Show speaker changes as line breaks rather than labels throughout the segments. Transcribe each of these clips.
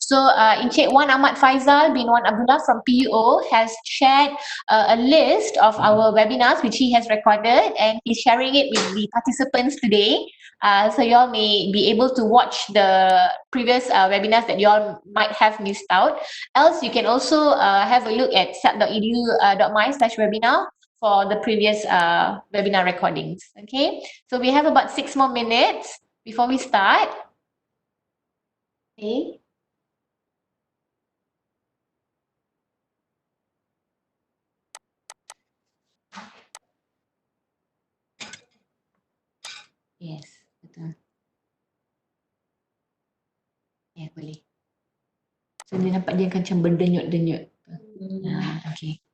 So Encik Wan Ahmad Faizal bin Wan Abdullah from PUO has shared a list of our webinars which he has recorded, and he's sharing it with the participants today. So you all may be able to watch the previous webinars that you all might have missed out. Else, you can also have a look at sap.edu.my/webinar for the previous webinar recordings. Okay, so we have about 6 more minutes before we start. Okay. Yes, betul. Ya, boleh. So, dia nampak dia macam berdenyut-denyut. Okay.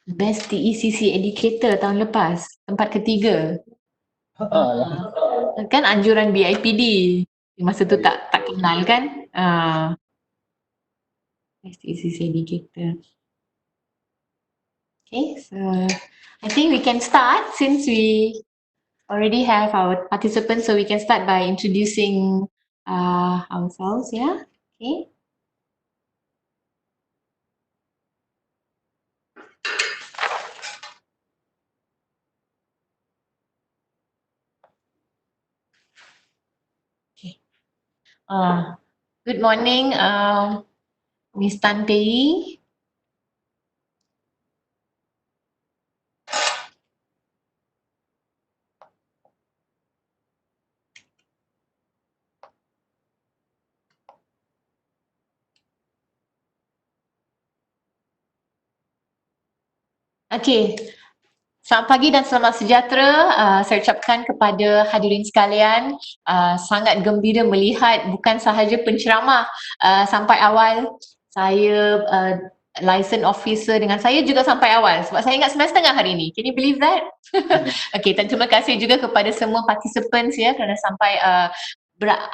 Best TECC Educator tahun lepas, tempat ketiga. Kan anjuran BIPD. Masa tu tak kenal kan? Best TECC Educator. Okay, so I think we can start since we already have our participants, so we can start by introducing ourselves, yeah? Okay. Good morning, Miss Tan Pei. Okay, selamat pagi dan selamat sejahtera. Saya ucapkan kepada hadirin sekalian, sangat gembira melihat bukan sahaja penceramah sampai awal. Saya license officer dengan saya juga sampai awal sebab saya ingat 9.30 hari ini. Can you believe that? Okay, dan terima kasih juga kepada semua participants ya kerana sampai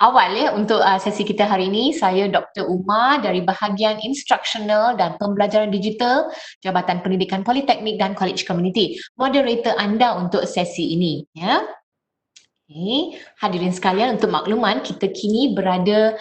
awal ya untuk sesi kita hari ini. Saya Dr. Umar dari bahagian instructional dan pembelajaran digital Jabatan Pendidikan Politeknik dan College Community. Moderator anda untuk sesi ini ya. Okay. Hadirin sekalian, untuk makluman, kita kini berada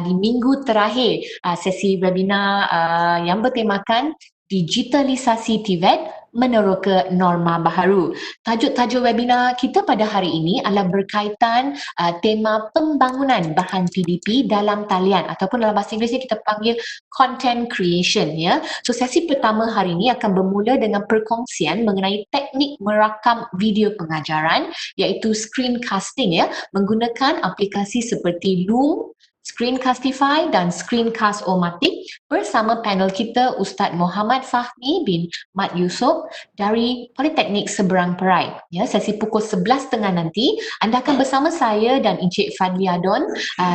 di minggu terakhir sesi webinar yang bertemakan digitalisasi TVET meneroka norma baharu. Tajuk-tajuk webinar kita pada hari ini adalah berkaitan tema pembangunan bahan PDP dalam talian ataupun dalam bahasa Inggerisnya kita panggil content creation, ya. So sesi pertama hari ini akan bermula dengan perkongsian mengenai teknik merakam video pengajaran iaitu screencasting, ya, menggunakan aplikasi seperti Loom, Screencastify dan Screencast-O-Matic bersama panel kita Ustaz Muhammad Fahmi bin Mat Yusof dari Politeknik Seberang Perai. Ya, sesi pukul 11.30 nanti anda akan bersama saya dan Encik Fadlia Don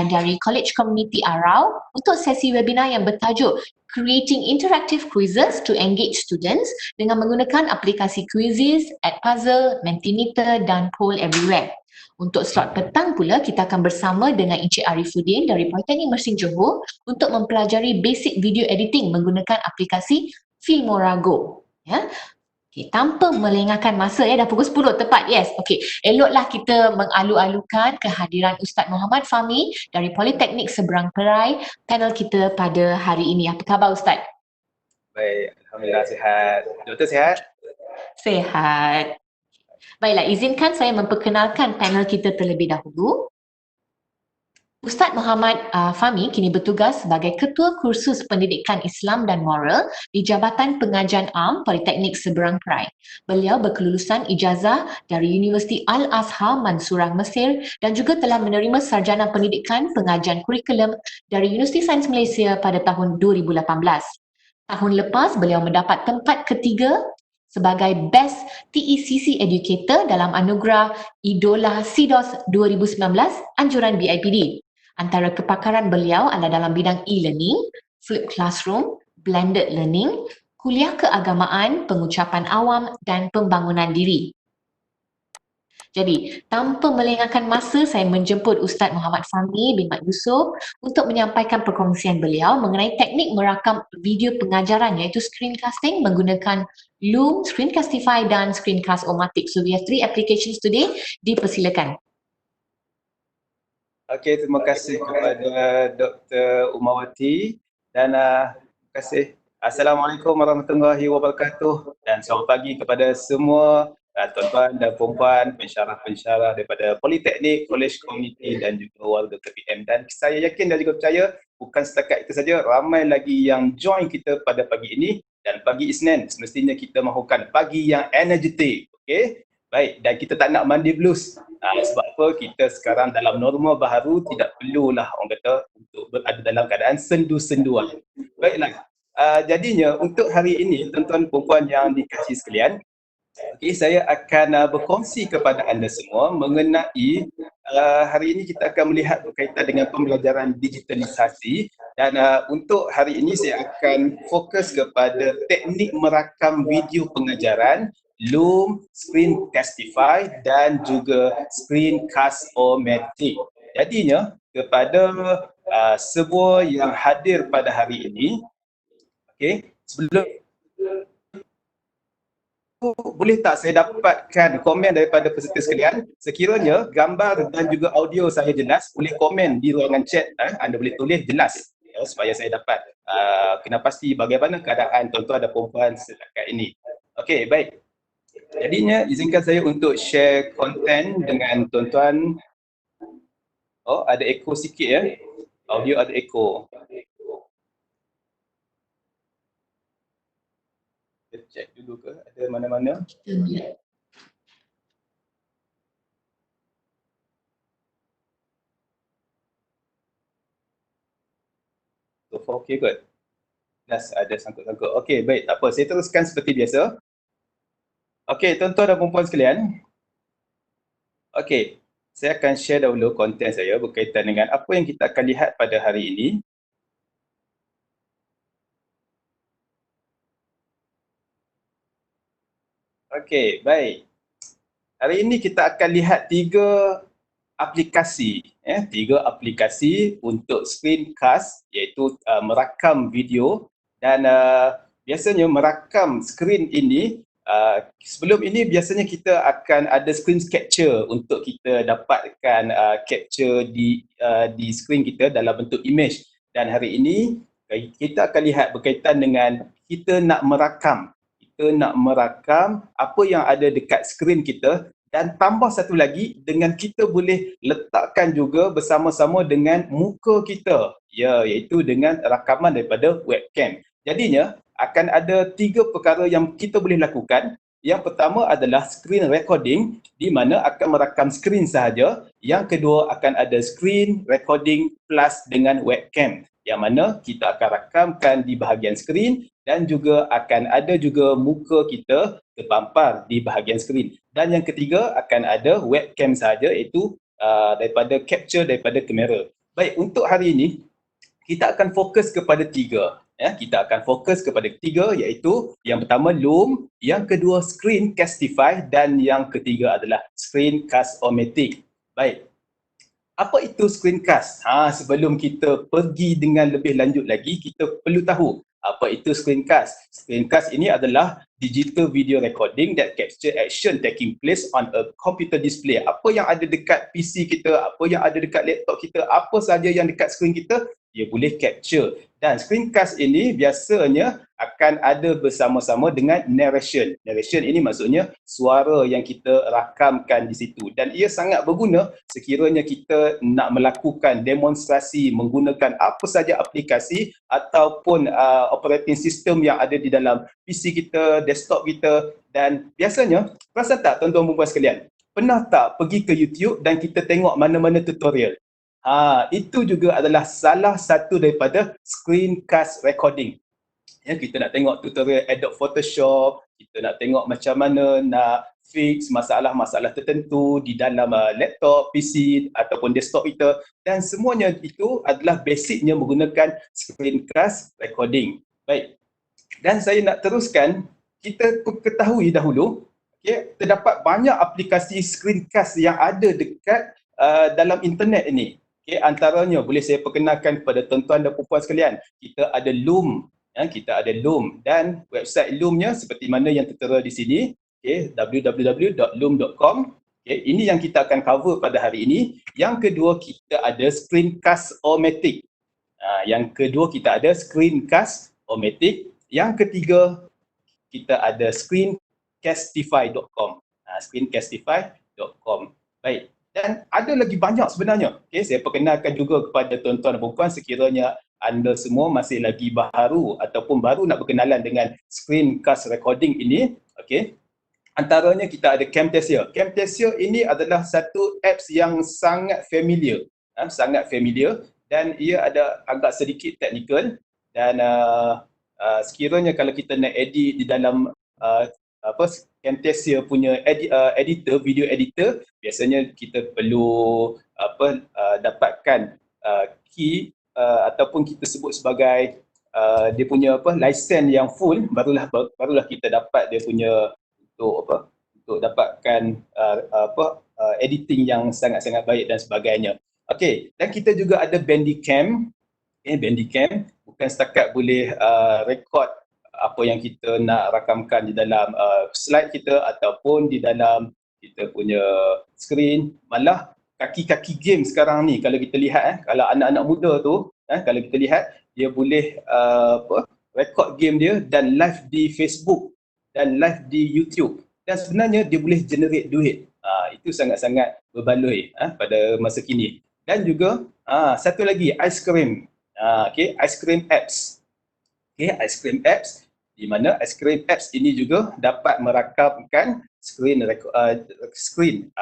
dari College Community Arau untuk sesi webinar yang bertajuk Creating Interactive Quizzes to Engage Students dengan menggunakan aplikasi Quizzes, Edpuzzle, Mentimeter dan Poll Everywhere. Untuk slot petang pula, kita akan bersama dengan Encik Arifuddin dari Politeknik Mersing Johor untuk mempelajari basic video editing menggunakan aplikasi Filmora Go. Ya. Okay, tanpa melengahkan masa, ya, dah pukul 10 tepat, yes. Okay, eloklah kita mengalu-alukan kehadiran Ustaz Muhammad Fahmi dari Politeknik Seberang Perai, panel kita pada hari ini. Apa khabar Ustaz?
Baik, Alhamdulillah sihat. Doktor sihat?
Sihat. Baiklah, izinkan saya memperkenalkan panel kita terlebih dahulu. Ustaz Muhammad Fahmi kini bertugas sebagai Ketua Kursus Pendidikan Islam dan Moral di Jabatan Pengajian Am Politeknik Seberang Perai. Beliau berkelulusan ijazah dari Universiti Al-Azhar Mansurah Mesir dan juga telah menerima sarjana pendidikan pengajian kurikulum dari Universiti Sains Malaysia pada tahun 2018. Tahun lepas beliau mendapat tempat ketiga sebagai Best TECC Educator dalam anugerah Idola SIDOS 2019 anjuran BIPD. Antara kepakaran beliau adalah dalam bidang e-learning, flipped classroom, blended learning, kuliah keagamaan, pengucapan awam dan pembangunan diri. Jadi, tanpa melengahkan masa, saya menjemput Ustaz Muhammad Fahmi bin Mat Yusof untuk menyampaikan perkongsian beliau mengenai teknik merakam video pengajaran iaitu screencasting menggunakan Loom, Screencastify dan Screencast-O-Matic. So, we have 3 applications today. Dipersilakan.
Okey, terima kasih kepada Dr. Umawati dan terima kasih. Assalamualaikum warahmatullahi wabarakatuh dan selamat pagi kepada semua tuan-tuan dan puan-puan, pensyarah-pensyarah daripada Politeknik, College Community dan juga warga KPM. Dan saya yakin dan juga percaya bukan setakat itu saja, ramai lagi yang join kita pada pagi ini dan pagi Isnin semestinya kita mahukan pagi yang energetik. Okey? Baik, dan kita tak nak mandi blues. Sebab apa? Kita sekarang dalam norma baharu, tidak perlulah orang kata untuk berada dalam keadaan sendu-senduan. Baiklah, jadinya untuk hari ini tuan-tuan puan-puan yang dikasihi sekalian, okay, saya akan berkongsi kepada anda semua mengenai hari ini kita akan melihat berkaitan dengan pembelajaran digitalisasi dan untuk hari ini saya akan fokus kepada teknik merakam video pengajaran Loom, Screencastify dan juga Screencast-O-Matic. Jadinya kepada semua yang hadir pada hari ini, okay, sebelum boleh tak saya dapatkan komen daripada peserta sekalian, sekiranya gambar dan juga audio saya jelas, boleh komen di ruangan chat, anda boleh tulis jelas supaya saya dapat kena pasti bagaimana keadaan tuan-tuan dan puan-puan setakat ini. Okey, baik. Jadinya izinkan saya untuk share konten dengan tuan-tuan. Oh, ada echo sikit ya. Audio ada echo. Kita check dulu ke ada mana-mana. So far okay kot. Jelas ada sangkut-sangkut. Okey, baik, tak apa. Saya teruskan seperti biasa. Okey, tuan-tuan dan puan-puan sekalian. Okey, saya akan share dahulu konten saya berkaitan dengan apa yang kita akan lihat pada hari ini. Okey, baik. Hari ini kita akan lihat 3 aplikasi, 3 aplikasi untuk screencast iaitu merakam video dan biasanya merakam skrin ini sebelum ini biasanya kita akan ada screen capture untuk kita dapatkan capture di screen kita dalam bentuk image. Dan hari ini kita akan lihat berkaitan dengan kita nak merakam. Kita nak merakam apa yang ada dekat skrin kita, dan tambah satu lagi dengan kita boleh letakkan juga bersama-sama dengan muka kita, iaitu dengan rakaman daripada webcam. Jadinya akan ada 3 perkara yang kita boleh lakukan. Yang pertama adalah screen recording, di mana akan merakam skrin sahaja. Yang kedua akan ada screen recording plus dengan webcam, yang mana kita akan rakamkan di bahagian skrin, dan juga akan ada juga muka kita terpampar di bahagian skrin. Dan yang ketiga akan ada webcam sahaja, iaitu daripada capture daripada kamera. Baik, untuk hari ini kita akan fokus kepada 3. Kita akan fokus kepada 3, iaitu yang pertama Loom, yang kedua Screencastify, dan yang ketiga adalah Screencast-O-Matic. Baik. Apa itu screencast? Sebelum kita pergi dengan lebih lanjut lagi, kita perlu tahu apa itu screencast. Screencast ini adalah digital video recording that capture action taking place on a computer display. Apa yang ada dekat PC kita, apa yang ada dekat laptop kita, apa sahaja yang dekat skrin kita, dia boleh capture. Dan screencast ini biasanya akan ada bersama-sama dengan narration. Narration ini maksudnya suara yang kita rakamkan di situ. Dan ia sangat berguna sekiranya kita nak melakukan demonstrasi menggunakan apa saja aplikasi ataupun operating system yang ada di dalam PC kita, desktop kita. Dan biasanya, perasan tak tuan-tuan dan puan sekalian, pernah tak pergi ke YouTube dan kita tengok mana-mana tutorial? Itu juga adalah salah satu daripada screencast recording. Kita nak tengok tutorial Adobe Photoshop, kita nak tengok macam mana nak fix masalah-masalah tertentu di dalam laptop, PC ataupun desktop kita, dan semuanya itu adalah basicnya menggunakan screencast recording. Baik. Dan saya nak teruskan, kita ketahui dahulu, terdapat banyak aplikasi screencast yang ada dekat dalam internet ini. Antaranya boleh saya perkenalkan kepada tuan-tuan dan puan sekalian, kita ada Loom. Kita ada Loom, dan website Loom-nya seperti mana yang tertera di sini, www.loom.com. Ini yang kita akan cover pada hari ini. Yang kedua, kita ada Screencast-O-Matic. Yang kedua, kita ada Screencast-O-Matic. Yang ketiga, kita ada Screencastify.com. Screencastify.com. Baik. Dan ada lagi banyak sebenarnya. Saya perkenalkan juga kepada tuan-tuan dan puan sekiranya anda semua masih lagi baru ataupun baru nak berkenalan dengan screencast recording ini. Antaranya kita ada Camtasia. Camtasia ini adalah satu apps yang sangat familiar. Dan ia ada agak sedikit teknikal, dan sekiranya kalau kita nak edit di dalam Camtasia punya editor, video editor, biasanya kita perlu dapatkan key ataupun kita sebut sebagai dia punya license yang full, barulah kita dapat dia punya untuk dapatkan editing yang sangat-sangat baik dan sebagainya. Dan kita juga ada Bandicam. Bandicam bukan setakat boleh record apa yang kita nak rakamkan di dalam slide kita ataupun di dalam kita punya screen, malah kaki-kaki game sekarang ni kalau kita lihat, kalau anak-anak muda tu, kalau kita lihat, dia boleh record game dia dan live di Facebook dan live di YouTube, dan sebenarnya dia boleh generate duit. Itu sangat-sangat berbaloi pada masa kini. Dan juga satu lagi, ice cream. Ice cream apps. Ice cream apps, di mana ice cream apps ini juga dapat merakamkan screen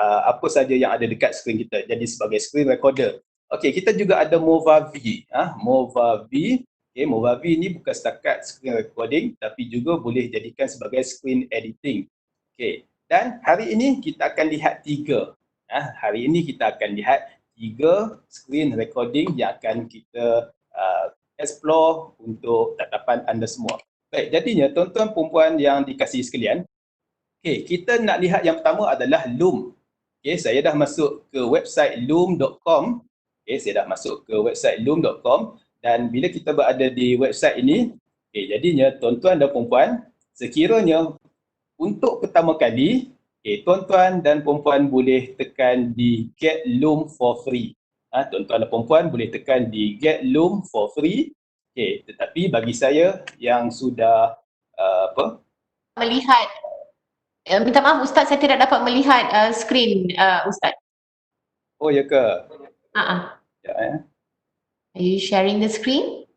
apa saja yang ada dekat skrin kita, jadi sebagai screen recorder. Kita juga ada Movavi. Movavi ini bukan setakat screen recording tapi juga boleh jadikan sebagai screen editing. Dan hari ini kita akan lihat 3. Hari ini kita akan lihat 3 screen recording yang akan kita explore untuk tatapan anda semua. Baik, jadinya tuan-tuan perempuan yang dikasihi sekalian, kita nak lihat yang pertama adalah Loom. Saya dah masuk ke website loom.com. Saya dah masuk ke website loom.com, dan bila kita berada di website ini, jadinya tuan-tuan dan perempuan, sekiranya untuk pertama kali, tuan-tuan dan perempuan boleh tekan di Get Loom for free. Tuan-tuan dan perempuan boleh tekan di Get Loom for free. Tetapi bagi saya yang sudah
Melihat, minta maaf Ustaz, saya tidak dapat melihat skrin Ustaz.
Oh ya ke?
Are you sharing the screen?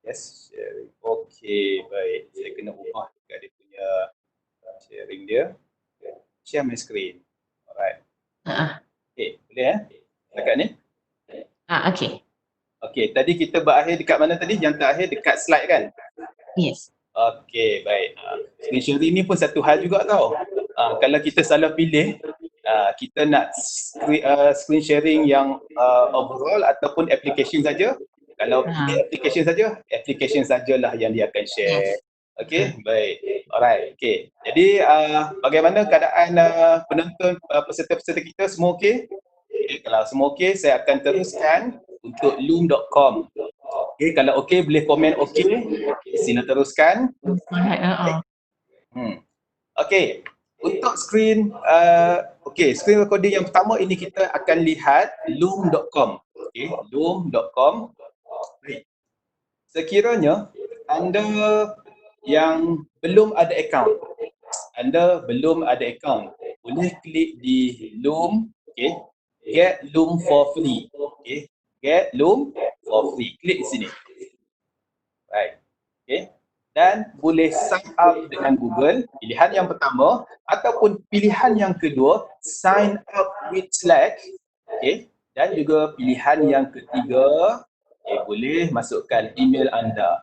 Yes, sharing. Okey, baik. Saya kena ubah dekat dia punya sharing dia. Share my screen. Alright. Boleh dekat ni?
Okay.
Okey, tadi kita berakhir dekat mana tadi? Yang terakhir dekat slide kan?
Yes.
Okey, baik. Screen sharing ni pun satu hal juga tau. Kalau kita salah pilih, kita nak screen sharing yang overall ataupun application saja. Kalau pilih application sajalah yang dia akan share. Okey, baik. Alright, okey. Jadi bagaimana keadaan penonton, peserta-peserta kita, semua okey? Kalau semua okey, saya akan teruskan untuk loom.com. Okey, kalau okey boleh komen okey. Sila teruskan. Okey, untuk screen screen recording yang pertama ini kita akan lihat loom.com. Okey, loom.com. Sekiranya anda yang belum ada account, boleh klik di Loom, Get Loom for free. Get Loom for free. Klik di sini. Right. Dan boleh sign up dengan Google, pilihan yang pertama, ataupun pilihan yang kedua, sign up with Slack. Dan juga pilihan yang ketiga, boleh masukkan email anda.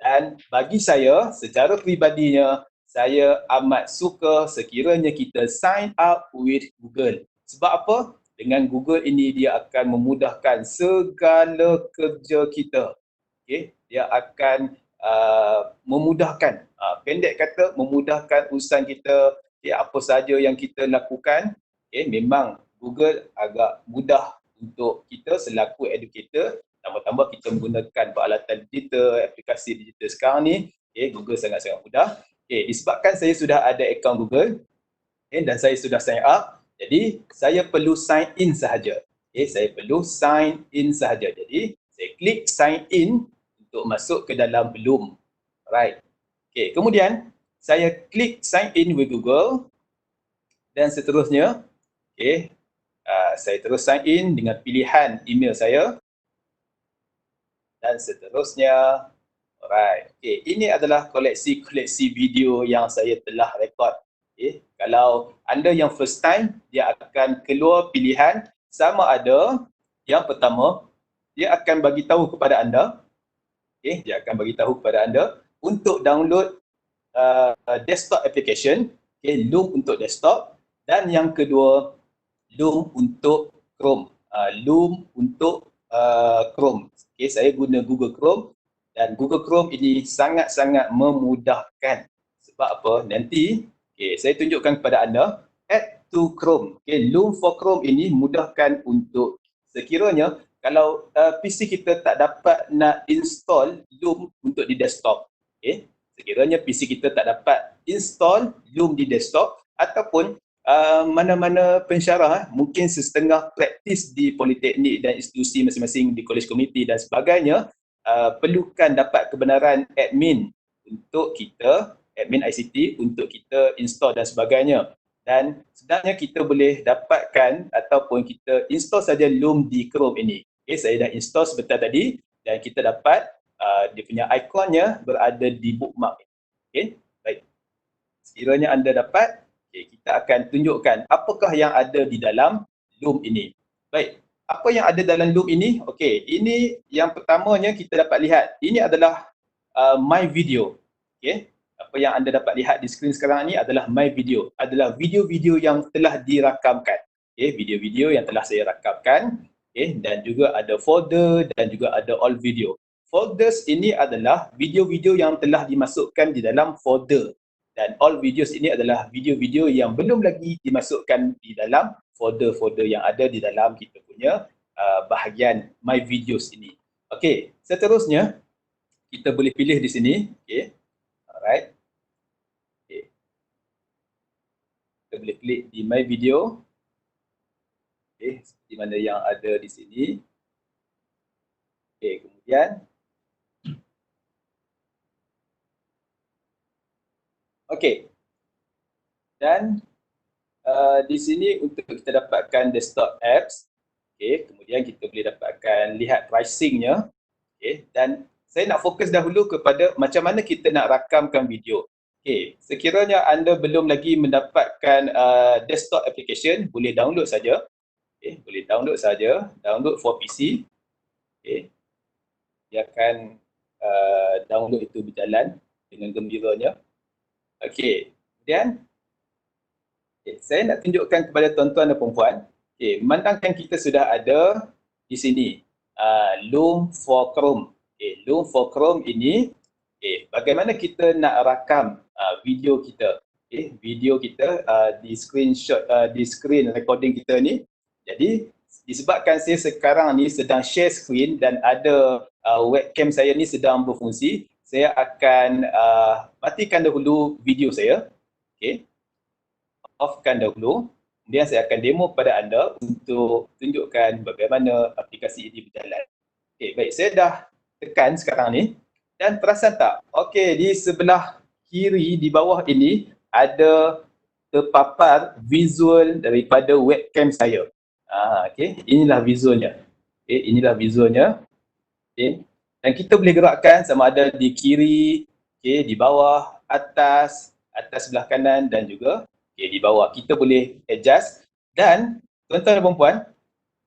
Dan bagi saya, secara peribadinya, saya amat suka sekiranya kita sign up with Google. Sebab apa? Dengan Google ini dia akan memudahkan segala kerja kita. Dia akan memudahkan, pendek kata memudahkan urusan kita, apa saja yang kita lakukan. Memang Google agak mudah untuk kita selaku educator, tambah-tambah kita menggunakan peralatan digital, aplikasi digital sekarang ni, Google sangat-sangat mudah. Disebabkan saya sudah ada akaun Google dan saya sudah sign up, jadi saya perlu sign in sahaja. Jadi saya klik sign in untuk masuk ke dalam Loom. Alright. Kemudian saya klik sign in with Google dan seterusnya, saya terus sign in dengan pilihan email saya dan seterusnya. Alright. Ini adalah koleksi video yang saya telah rekod. Kalau anda yang first time, dia akan keluar pilihan sama ada yang pertama, dia akan bagi tahu kepada anda, untuk download desktop application, Loom untuk desktop, dan yang kedua, Loom untuk Chrome. Chrome. Saya guna Google Chrome dan Google Chrome ini sangat-sangat memudahkan. Sebab apa? Nanti saya tunjukkan kepada anda add to Chrome. Loom for Chrome ini mudahkan untuk sekiranya kalau PC kita tak dapat nak install Loom untuk di desktop. Sekiranya PC kita tak dapat install Loom di desktop, ataupun mana-mana pensyarah mungkin setengah praktis di politeknik dan institusi masing-masing di college community dan sebagainya, perlukan dapat kebenaran admin untuk kita, admin ICT untuk kita install dan sebagainya. Dan sebenarnya kita boleh dapatkan ataupun kita install saja Loom di Chrome ini. Saya dah install sebentar tadi dan kita dapat dia punya ikonnya berada di bookmark. Baik. Sekiranya anda dapat, kita akan tunjukkan apakah yang ada di dalam Loom ini. Baik, apa yang ada dalam Loom ini? Ini yang pertamanya kita dapat lihat. Ini adalah My Video. Apa yang anda dapat lihat di skrin sekarang ini adalah My Video. Adalah video-video yang telah dirakamkan. Video-video yang telah saya rakamkan. Dan juga ada folder dan juga ada all video. Folders ini adalah video-video yang telah dimasukkan di dalam folder. Dan all videos ini adalah video-video yang belum lagi dimasukkan di dalam folder-folder yang ada di dalam kita punya bahagian My Videos ini. Seterusnya kita boleh pilih di sini. Alright. boleh klik di My Video. Okay, seperti mana yang ada di sini. Okay, kemudian okay, dan di sini untuk kita dapatkan desktop apps. Okay, kemudian kita boleh dapatkan lihat pricingnya. Okay, dan saya nak fokus dahulu kepada macam mana kita nak rakamkan video. Okay, sekiranya anda belum lagi mendapatkan desktop application, boleh download saja. Okay, boleh download saja, download for PC. Okay, dia akan download itu berjalan dengan gembiranya. Okay, kemudian saya nak tunjukkan kepada tuan-tuan dan puan-puan. Okay, memandangkan kita sudah ada di sini Loom for Chrome. Okay, Loom for Chrome ini, bagaimana kita nak rakam video kita. Okay, video kita di screenshot, di screen recording kita ni. Jadi disebabkan saya sekarang ni sedang share screen dan ada webcam saya ni sedang berfungsi, saya akan matikan dahulu video saya. Okay, offkan dahulu. Kemudian saya akan demo kepada anda untuk tunjukkan bagaimana aplikasi ini berjalan. Okay, baik, saya dah tekan sekarang ni dan perasan tak? Okay, di sebelah kiri di bawah ini ada terpapar visual daripada webcam saya. Okay, inilah visualnya. Okay, inilah visualnya. Okay, dan kita boleh gerakkan sama ada di kiri, okay, di bawah, atas sebelah kanan dan juga di bawah. Kita boleh adjust dan tuan-tuan dan puan-puan,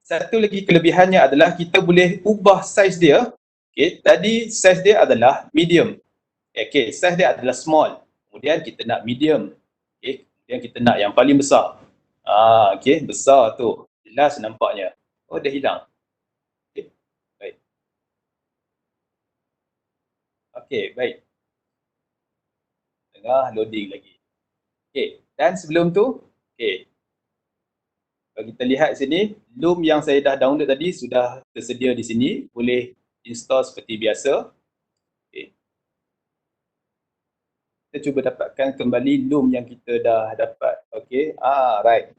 satu lagi kelebihannya adalah kita boleh ubah saiz dia. Okay, tadi saiz dia adalah medium. Okay, saiz dia adalah small. Kemudian kita nak medium. Okay, kemudian kita nak yang paling besar. Okay, besar tu. Jelas nampaknya. Oh, dah hilang. Okay, baik. Okay, baik. Tengah loading lagi. Okay, dan sebelum tu, okay, kalau kita lihat sini, Loom yang saya dah download tadi sudah tersedia di sini. Boleh install seperti biasa. Okay. Kita cuba dapatkan kembali Loom yang kita dah dapat. Okay, right.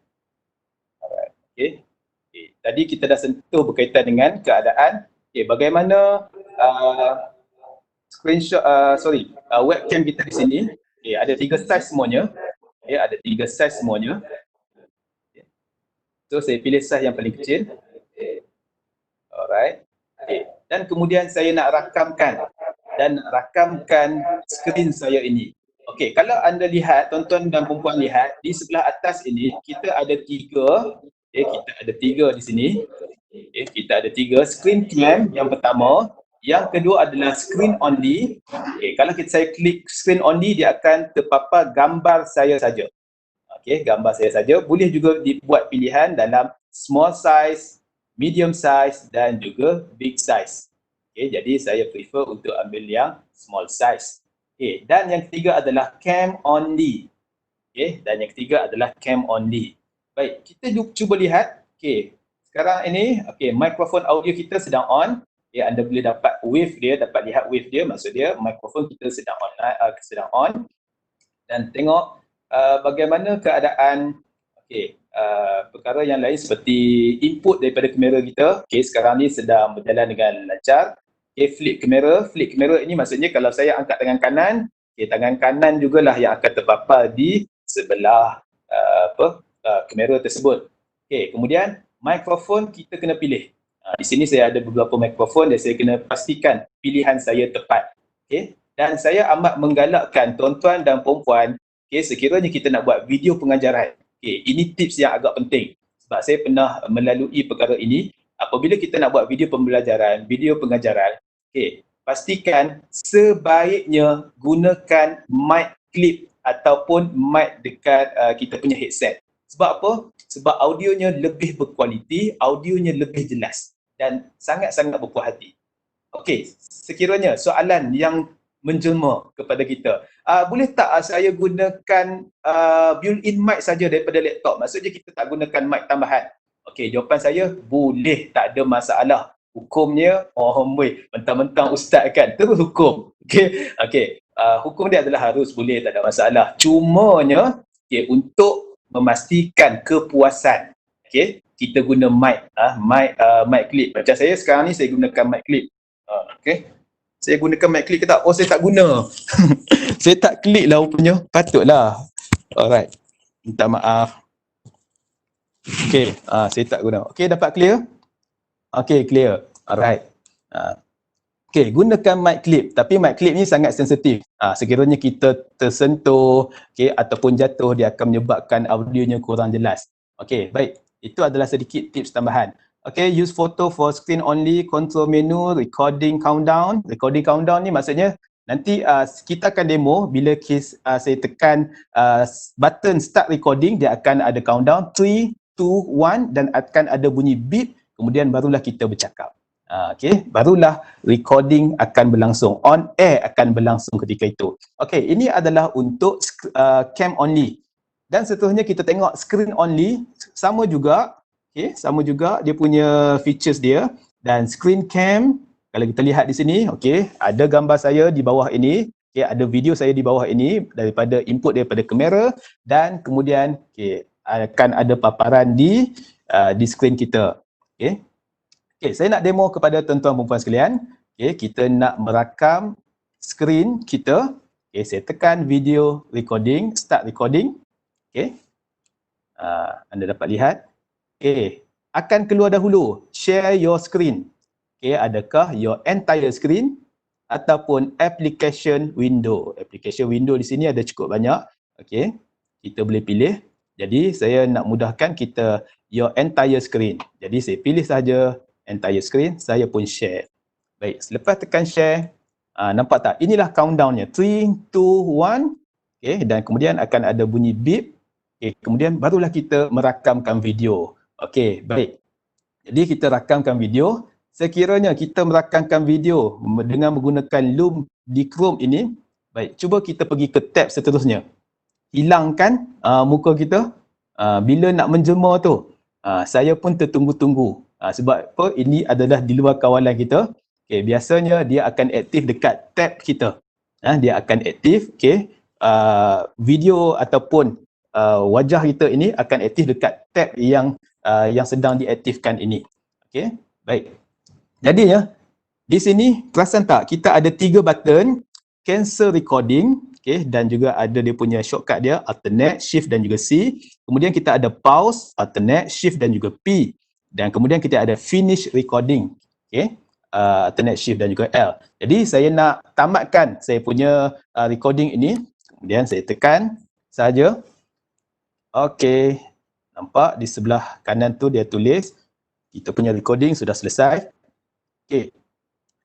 Alright, okay. Okay. Tadi kita dah sentuh berkaitan dengan keadaan, okay, bagaimana screenshot, webcam kita di sini. Okay, ada 3 saiz semuanya. Okay, ada 3 saiz semuanya. Okay. So saya pilih saiz yang paling kecil. Okay. Alright. Okay. Dan kemudian saya nak rakamkan skrin saya ini. Okey, kalau anda lihat, tuan-tuan dan puan-puan lihat, di sebelah atas ini kita ada 3. Okay, kita ada 3 di sini. Okay, kita ada 3 screen cam yang pertama. Yang kedua adalah screen only. Okay, kalau saya klik screen only, dia akan terpapar gambar saya saja. Okay, gambar saya saja. Boleh juga dibuat pilihan dalam small size, medium size dan juga big size. Okay, jadi saya prefer untuk ambil yang small size. Okay, dan yang ketiga adalah cam only. Okay, dan yang ketiga adalah cam only. Baik, kita cuba lihat. Okay, sekarang ini, okay, mikrofon audio kita sedang on. Okay, anda boleh dapat wave dia, dapat lihat wave dia, maksud dia mikrofon kita sedang on. Dan tengok bagaimana keadaan, okay, perkara yang lain seperti input daripada kamera kita. Okay, sekarang ni sedang berjalan dengan lancar. Okay, flip kamera ini maksudnya kalau saya angkat tangan kanan, okay, tangan kanan jugalah yang akan terpapar di sebelah kamera tersebut. Okay, kemudian mikrofon kita kena pilih. Di sini saya ada beberapa mikrofon dan saya kena pastikan pilihan saya tepat. Okay, dan saya amat menggalakkan tuan-tuan dan puan-puan, okay, sekiranya kita nak buat video pengajaran, okay, ini tips yang agak penting sebab saya pernah melalui perkara ini. Apabila kita nak buat video pembelajaran, video pengajaran, okay, pastikan sebaiknya gunakan mic clip ataupun mic dekat kita punya headset. Sebab apa? Sebab audionya lebih berkualiti, audionya lebih jelas dan sangat-sangat berpuas hati. Okey, sekiranya soalan yang menjelma kepada kita, boleh tak saya gunakan built-in mic saja daripada laptop? Maksudnya kita tak gunakan mic tambahan. Okey, jawapan saya boleh, tak ada masalah. Hukumnya, mentang-mentang ustaz kan, terus hukum. Okey, hukum dia adalah harus, boleh, tak ada masalah. Cumanya, okay, untuk memastikan kepuasan. Okay, kita guna mic, mic clip. Macam saya sekarang ni saya gunakan mic clip. Okay, saya gunakan mic clip ke tak? Oh, saya tak guna. Saya tak klik lah rupanya. Patutlah. Alright, minta maaf. Okay, saya tak guna. Okay, dapat clear? Okay, clear. Alright. Okay, gunakan mic clip. Tapi mic clip ni sangat sensitif. Sekiranya kita tersentuh, okay, ataupun jatuh, dia akan menyebabkan audionya kurang jelas. Okay, baik. Itu adalah sedikit tips tambahan. Okay, use photo for screen only, control menu, recording countdown. Recording countdown ni maksudnya nanti kita akan demo bila saya tekan button start recording, dia akan ada countdown 3, 2, 1 dan akan ada bunyi beep, kemudian barulah kita bercakap. Okay, barulah recording akan berlangsung, on air akan berlangsung ketika itu. Okay, ini adalah untuk cam only. Dan seterusnya kita tengok screen only, sama juga. Okay, sama juga dia punya features dia. Dan screen cam, kalau kita lihat di sini, okay, ada gambar saya di bawah ini, okay, ada video saya di bawah ini daripada input daripada kamera, dan kemudian okay, akan ada paparan di screen kita. Okay. Okay, saya nak demo kepada tuan-tuan dan puan sekalian. Okay, kita nak merakam skrin kita. Okay, saya tekan video recording, start recording. Okay, anda dapat lihat. Okay, akan keluar dahulu, share your screen. Okay, adakah your entire screen ataupun application window. Application window di sini ada cukup banyak. Okay, kita boleh pilih. Jadi saya nak mudahkan kita your entire screen. Jadi saya pilih saja entire screen, saya pun share. Baik, selepas tekan share, nampak tak? Inilah countdown-nya. 3, 2, 1. Okay, dan kemudian akan ada bunyi beep. Okay, kemudian barulah kita merakamkan video. Okay, baik. Jadi kita rakamkan video. Sekiranya kita merakamkan video dengan menggunakan Loom di Chrome ini, baik, cuba kita pergi ke tab seterusnya. Hilangkan muka kita. Bila nak menjemur tu, saya pun tertunggu-tunggu. Sebab apa? Ini adalah di luar kawalan kita. Okay, biasanya dia akan aktif dekat tab kita. Dia akan aktif, okay. Video ataupun wajah kita ini akan aktif dekat tab yang sedang diaktifkan ini. Okay, baik. Jadinya di sini perasan tak? Kita ada 3 button, cancel recording, okay, dan juga ada dia punya shortcut dia, alternate, shift dan juga C. Kemudian kita ada pause, alternate, shift dan juga P. Dan kemudian kita ada finish recording, okay, alternate shift dan juga L. Jadi saya nak tamatkan saya punya recording ini, kemudian saya tekan saja. Okay, nampak di sebelah kanan tu dia tulis kita punya recording sudah selesai. Okay,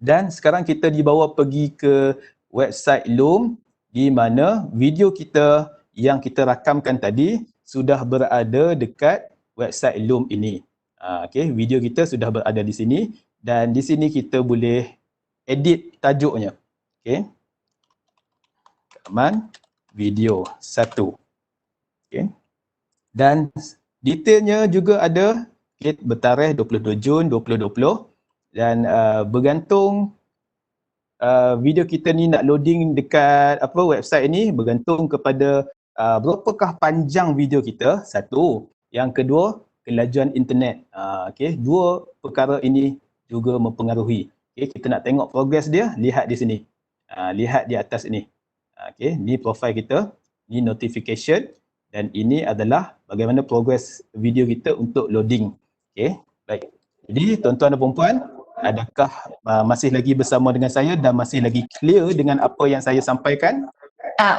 dan sekarang kita dibawa pergi ke website Loom di mana video kita yang kita rakamkan tadi sudah berada dekat website Loom ini. Okay, video kita sudah berada di sini dan di sini kita boleh edit tajuknya. Okay, rakaman video 1. Okay, dan detailnya juga ada, okay, bertarikh 22 Jun 2020 dan bergantung video kita ni nak loading dekat website ini bergantung kepada berapakah panjang video kita, satu. Yang kedua, kelajuan internet. Okay, 2 perkara ini juga mempengaruhi. Okay, kita nak tengok progres dia, lihat di sini. Lihat di atas ini. Okay, ni profile kita, ni notification dan ini adalah bagaimana progres video kita untuk loading. Okay, baik. Jadi tuan-tuan dan puan-puan, adakah masih lagi bersama dengan saya dan masih lagi clear dengan apa yang saya sampaikan?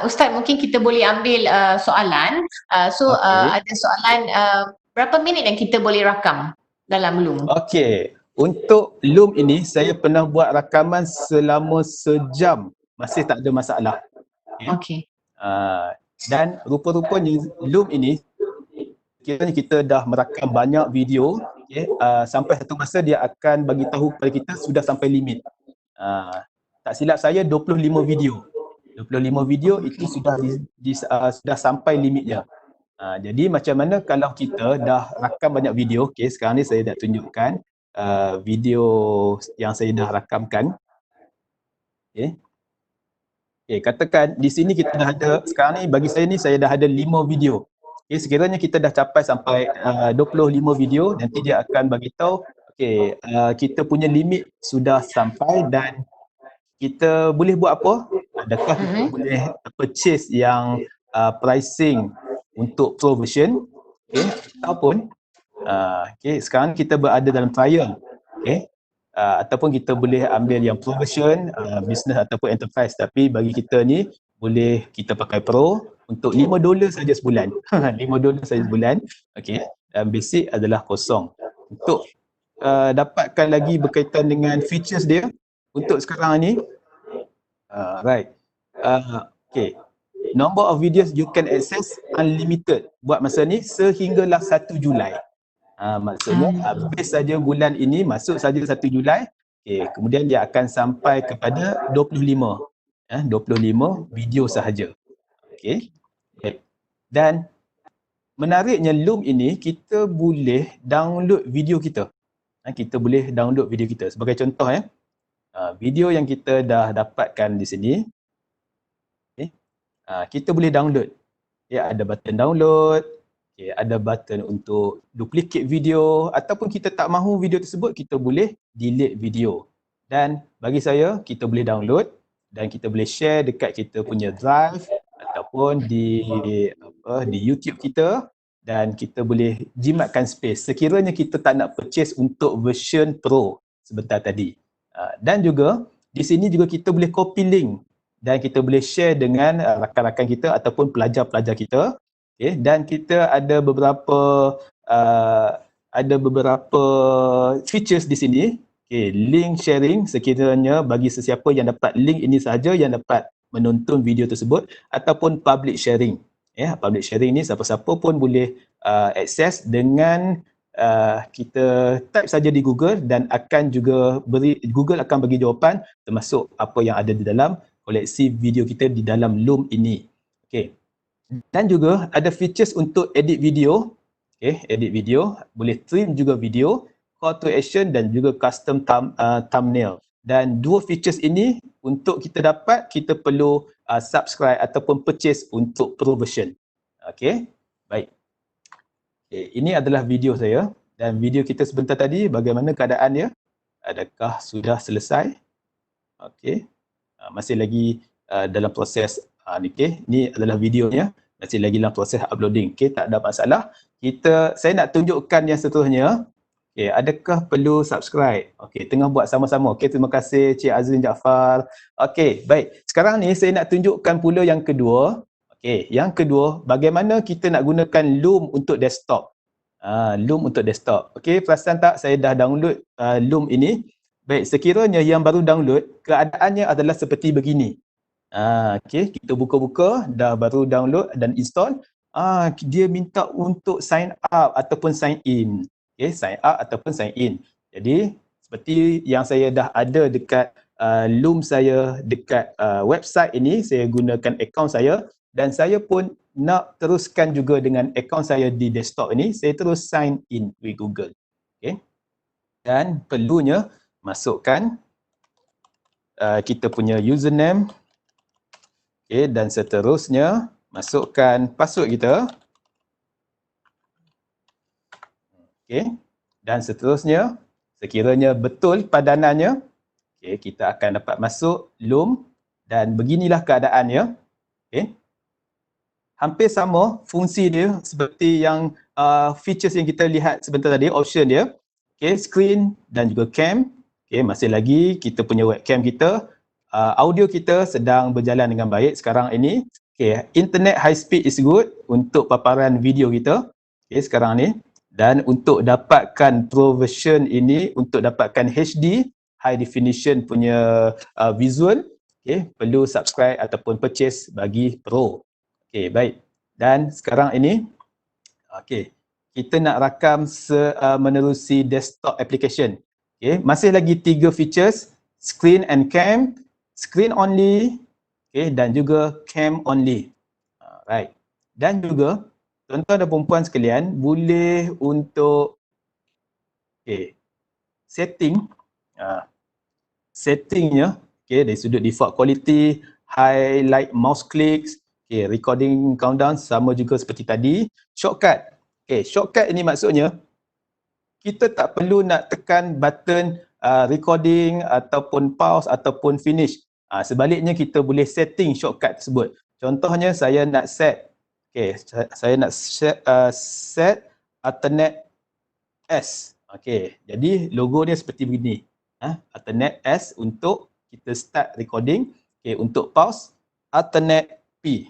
Ustaz, mungkin kita boleh ambil soalan. Ada soalan, berapa minit yang kita boleh rakam dalam Loom?
Okey, untuk Loom ini saya pernah buat rakaman selama sejam, masih tak ada masalah.
Okey.
Dan rupa-rupanya Loom ini kiranya kita dah merakam banyak video, okay, sampai satu masa dia akan bagi tahu kepada kita sudah sampai limit. Tak silap saya 25 video. 25 video itu sudah sudah sampai limitnya. Jadi macam mana kalau kita dah rakam banyak video, okay, sekarang ni saya nak tunjukkan video yang saya dah rakamkan. Okay. Okay, katakan di sini kita dah ada, sekarang ni bagi saya ni saya dah ada 5 video. Okay, sekiranya kita dah capai sampai 25 video, nanti dia akan bagi tahu okay, kita punya limit sudah sampai dan kita boleh buat apa? Adakah kita boleh purchase yang pricing untuk pro version, okay, ataupun okay, sekarang kita berada dalam trial, okay, ataupun kita boleh ambil yang pro version, business ataupun enterprise, tapi bagi kita ni boleh kita pakai pro untuk $5 saja sebulan. $5 saja sebulan, okay, dan basic adalah kosong. Untuk dapatkan lagi berkaitan dengan features dia untuk sekarang ni, right, okay, number of videos you can access unlimited buat masa ni sehinggalah 1 Julai. Maksudnya habis saja bulan ini, masuk saja 1 Julai, okay, kemudian dia akan sampai kepada 25 video sahaja. Okay. Dan menariknya Loom ini kita boleh download video kita. Kita boleh download video kita. Sebagai contoh video yang kita dah dapatkan di sini, okay, kita boleh download. Ya, ada button download, okay, ada button untuk duplicate video, ataupun kita tak mahu video tersebut, kita boleh delete video. Dan bagi saya, kita boleh download dan kita boleh share dekat kita punya drive ataupun di YouTube kita, dan kita boleh jimatkan space sekiranya kita tak nak purchase untuk version Pro sebentar tadi. Dan juga di sini juga kita boleh copy link dan kita boleh share dengan rakan-rakan kita ataupun pelajar-pelajar kita. Okay, dan kita ada beberapa features di sini. Okay, link sharing, sekiranya bagi sesiapa yang dapat link ini sahaja yang dapat menonton video tersebut, ataupun public sharing. Public sharing ni siapa-siapa pun boleh akses dengan kita type saja di Google, dan akan juga Google akan bagi jawapan termasuk apa yang ada di dalam koleksi video kita di dalam Loom ini. Okay. Dan juga ada features untuk edit video. Okay, edit video, boleh trim juga video, call to action dan juga custom thumbnail. Dan dua features ini untuk kita dapat, kita perlu subscribe ataupun purchase untuk pro version. Okay, baik. Okay, ini adalah video saya, dan video kita sebentar tadi bagaimana keadaannya? Adakah sudah selesai? Okay, masih lagi dalam proses. Okay, ini adalah videonya, masih lagi dalam proses uploading. Okay, tak ada masalah. Saya nak tunjukkan yang seterusnya. Okay, adakah perlu subscribe? Okay, tengah buat sama-sama. Okay, terima kasih Cik Azrin Jaafar. Okay, baik. Sekarang ni saya nak tunjukkan pula yang kedua. Okay, yang kedua, bagaimana kita nak gunakan Loom untuk desktop. Loom untuk desktop. Okay, perasan tak saya dah download Loom ini? Baik, sekiranya yang baru download, keadaannya adalah seperti begini. Okay, kita buka-buka, dah baru download dan install. Dia minta untuk sign up ataupun sign in. Okay, sign up ataupun sign in. Jadi, seperti yang saya dah ada dekat Loom saya, dekat website ini, saya gunakan akaun saya, dan saya pun nak teruskan juga dengan akaun saya di desktop ini, saya terus sign in with Google. Okay. Dan perlunya masukkan kita punya username. Okay, dan seterusnya masukkan password kita. Okay. Dan seterusnya, sekiranya betul padanannya, okay, kita akan dapat masuk Loom, dan beginilah keadaannya. Okay. Hampir sama fungsi dia seperti yang features yang kita lihat sebentar tadi, option dia. Okay, screen dan juga cam. Okay, masih lagi kita punya webcam kita. Audio kita sedang berjalan dengan baik sekarang ini. Okay, internet high speed is good untuk paparan video kita. Okay, sekarang ni. Dan untuk dapatkan pro version ini, untuk dapatkan HD, high definition punya visual, okay, perlu subscribe ataupun purchase bagi pro. Okay, baik. Dan sekarang ini, okay, kita nak rakam menerusi desktop application. Okay, masih lagi 3 features, screen and cam, screen only, okay, dan juga cam only. Right. Dan juga, tuan-tuan dan perempuan sekalian, boleh untuk settingnya, okay, dari sudut default quality, highlight mouse clicks, Okay, recording countdown sama juga seperti tadi. Shortcut. Okay, shortcut ini maksudnya kita tak perlu nak tekan button recording ataupun pause ataupun finish. Sebaliknya kita boleh setting shortcut tersebut. Contohnya saya nak set, okay, saya nak set alternate S. Okay, jadi logo dia seperti begini. Alternate S untuk kita start recording. Okay, untuk pause, alternate P.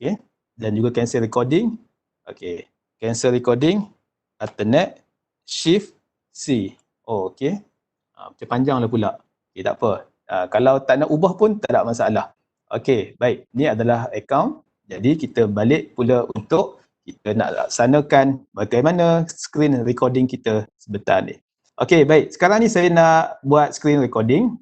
Okay, dan juga cancel recording. Okay, cancel recording, alternate Shift C. Oh, okay. Macam panjang lah pula. Okay, tak apa. Kalau tak nak ubah pun tak ada masalah. Okay, baik. Ini adalah account. Jadi kita balik pula untuk kita nak laksanakan bagaimana screen recording kita sebentar ni. Okay, baik. Sekarang ni saya nak buat screen recording.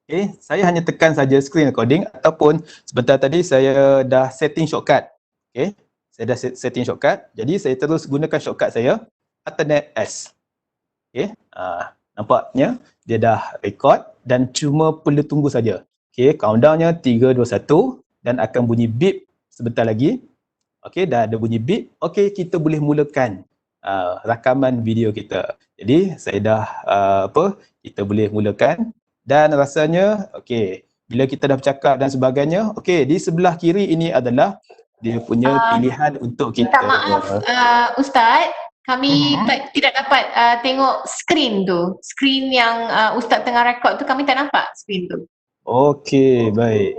Okay, saya hanya tekan saja screen recording ataupun sebentar tadi saya dah setting shortcut. Okay, saya dah setting shortcut. Jadi saya terus gunakan shortcut saya, alternate S. Okay, nampaknya dia dah record dan cuma perlu tunggu saja. Okay, countdownnya 3, 2, 1 dan akan bunyi beep sebentar lagi. Okay, dah ada bunyi beep. Okay, kita boleh mulakan rakaman video kita. Jadi saya dah kita boleh mulakan dan rasanya okay, bila kita dah bercakap dan sebagainya, okay, di sebelah kiri ini adalah dia punya pilihan untuk kita.
Minta maaf Ustaz, kami tidak dapat tengok skrin tu. Skrin yang Ustaz tengah rekod tu kami tak nampak skrin tu.
Okey, baik.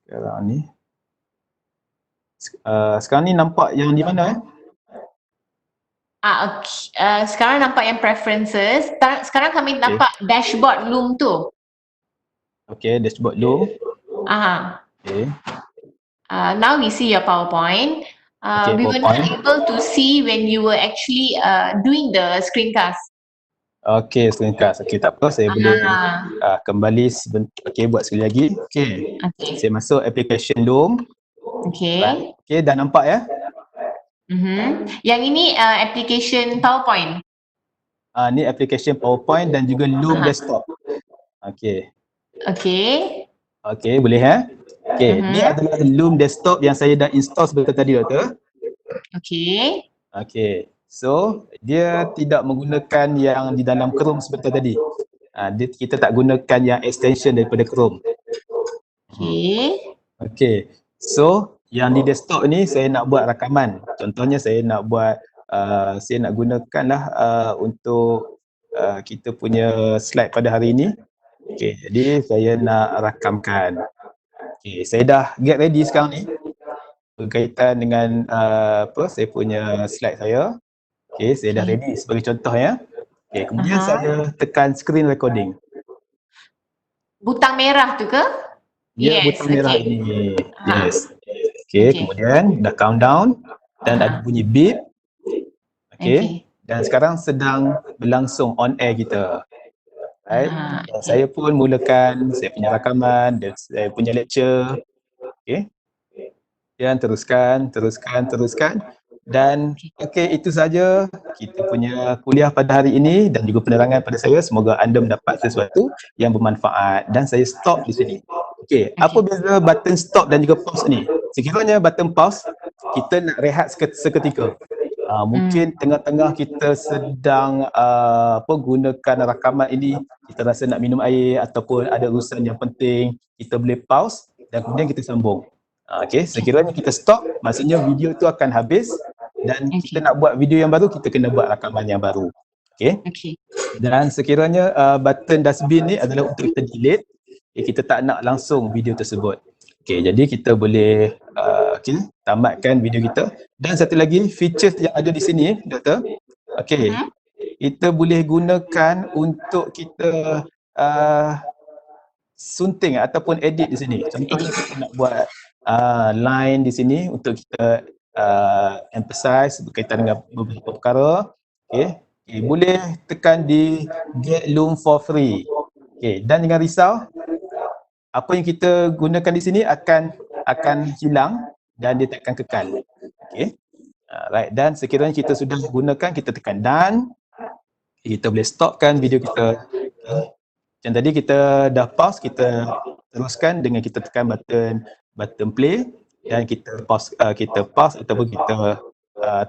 Sekarang ni nampak yang di mana
Okay. Sekarang nampak yang preferences. Sekarang kami nampak dashboard Loom tu.
Okey, dashboard Loom. Okay.
Now we see your PowerPoint. We were not able to see when you were actually doing the screencast.
Okay, screencast. Okay, tak apa. Saya boleh kembali sebentar. Okay, buat sekali lagi. Okay. Saya masuk application Loom.
Okay.
Okay, dah nampak ya?
Yang ini application PowerPoint.
Ni application PowerPoint dan juga Loom desktop. Okay.
Okay.
Okay, boleh ya? Okay, ni adalah Loom desktop yang saya dah install sebentar tadi, Doktor.
Okay.
Okay, so dia tidak menggunakan yang di dalam Chrome sebentar tadi. Kita tak gunakan yang extension daripada Chrome.
Okay.
Okay, so yang di desktop ni saya nak buat rakaman. Contohnya saya nak buat, saya nak gunakanlah untuk kita punya slide pada hari ini. Okay, jadi saya nak rakamkan. Okay, saya dah get ready sekarang ni berkaitan dengan saya punya slide saya. Okay, saya dah ready sebagai contoh ya. Okay, kemudian saya tekan screen recording.
Butang merah tu ke?
Ya, butang merah ini. Yes. Okay, kemudian dah countdown dan ada bunyi beep. Okay, dan sekarang sedang berlangsung on air kita. Right. Dan saya pun mulakan saya punya rakaman dan saya punya lecture. Okay. Dan teruskan. Dan okay, itu saja kita punya kuliah pada hari ini dan juga penerangan pada saya. Semoga anda mendapat sesuatu yang bermanfaat dan saya stop di sini. Okay, apa beza button stop dan juga pause ni? Sekiranya button pause, kita nak rehat seketika. Mungkin tengah-tengah kita sedang gunakan rakaman ini, kita rasa nak minum air ataupun ada urusan yang penting, kita boleh pause dan kemudian kita sambung. Okay, sekiranya kita stop, maksudnya video itu akan habis dan kita nak buat video yang baru, kita kena buat rakaman yang baru. Okay. Dan sekiranya button dustbin ni adalah untuk kita delete, kita tak nak langsung video tersebut. Okay, jadi kita boleh tamatkan video kita. Dan satu lagi features yang ada di sini, Doktor. Okay, kita boleh gunakan untuk kita sunting ataupun edit di sini. Contohnya kita nak buat line di sini untuk kita emphasize berkaitan dengan beberapa perkara. Okay, boleh tekan di get Loom for free. Okay, dan jangan risau, apa yang kita gunakan di sini akan hilang dan dia takkan kekal. Okay. Right, dan sekiranya kita sudah gunakan, kita tekan done. Kita boleh stopkan video kita. Okay. Macam tadi kita dah pause, kita teruskan dengan kita tekan button play dan kita pause ataupun kita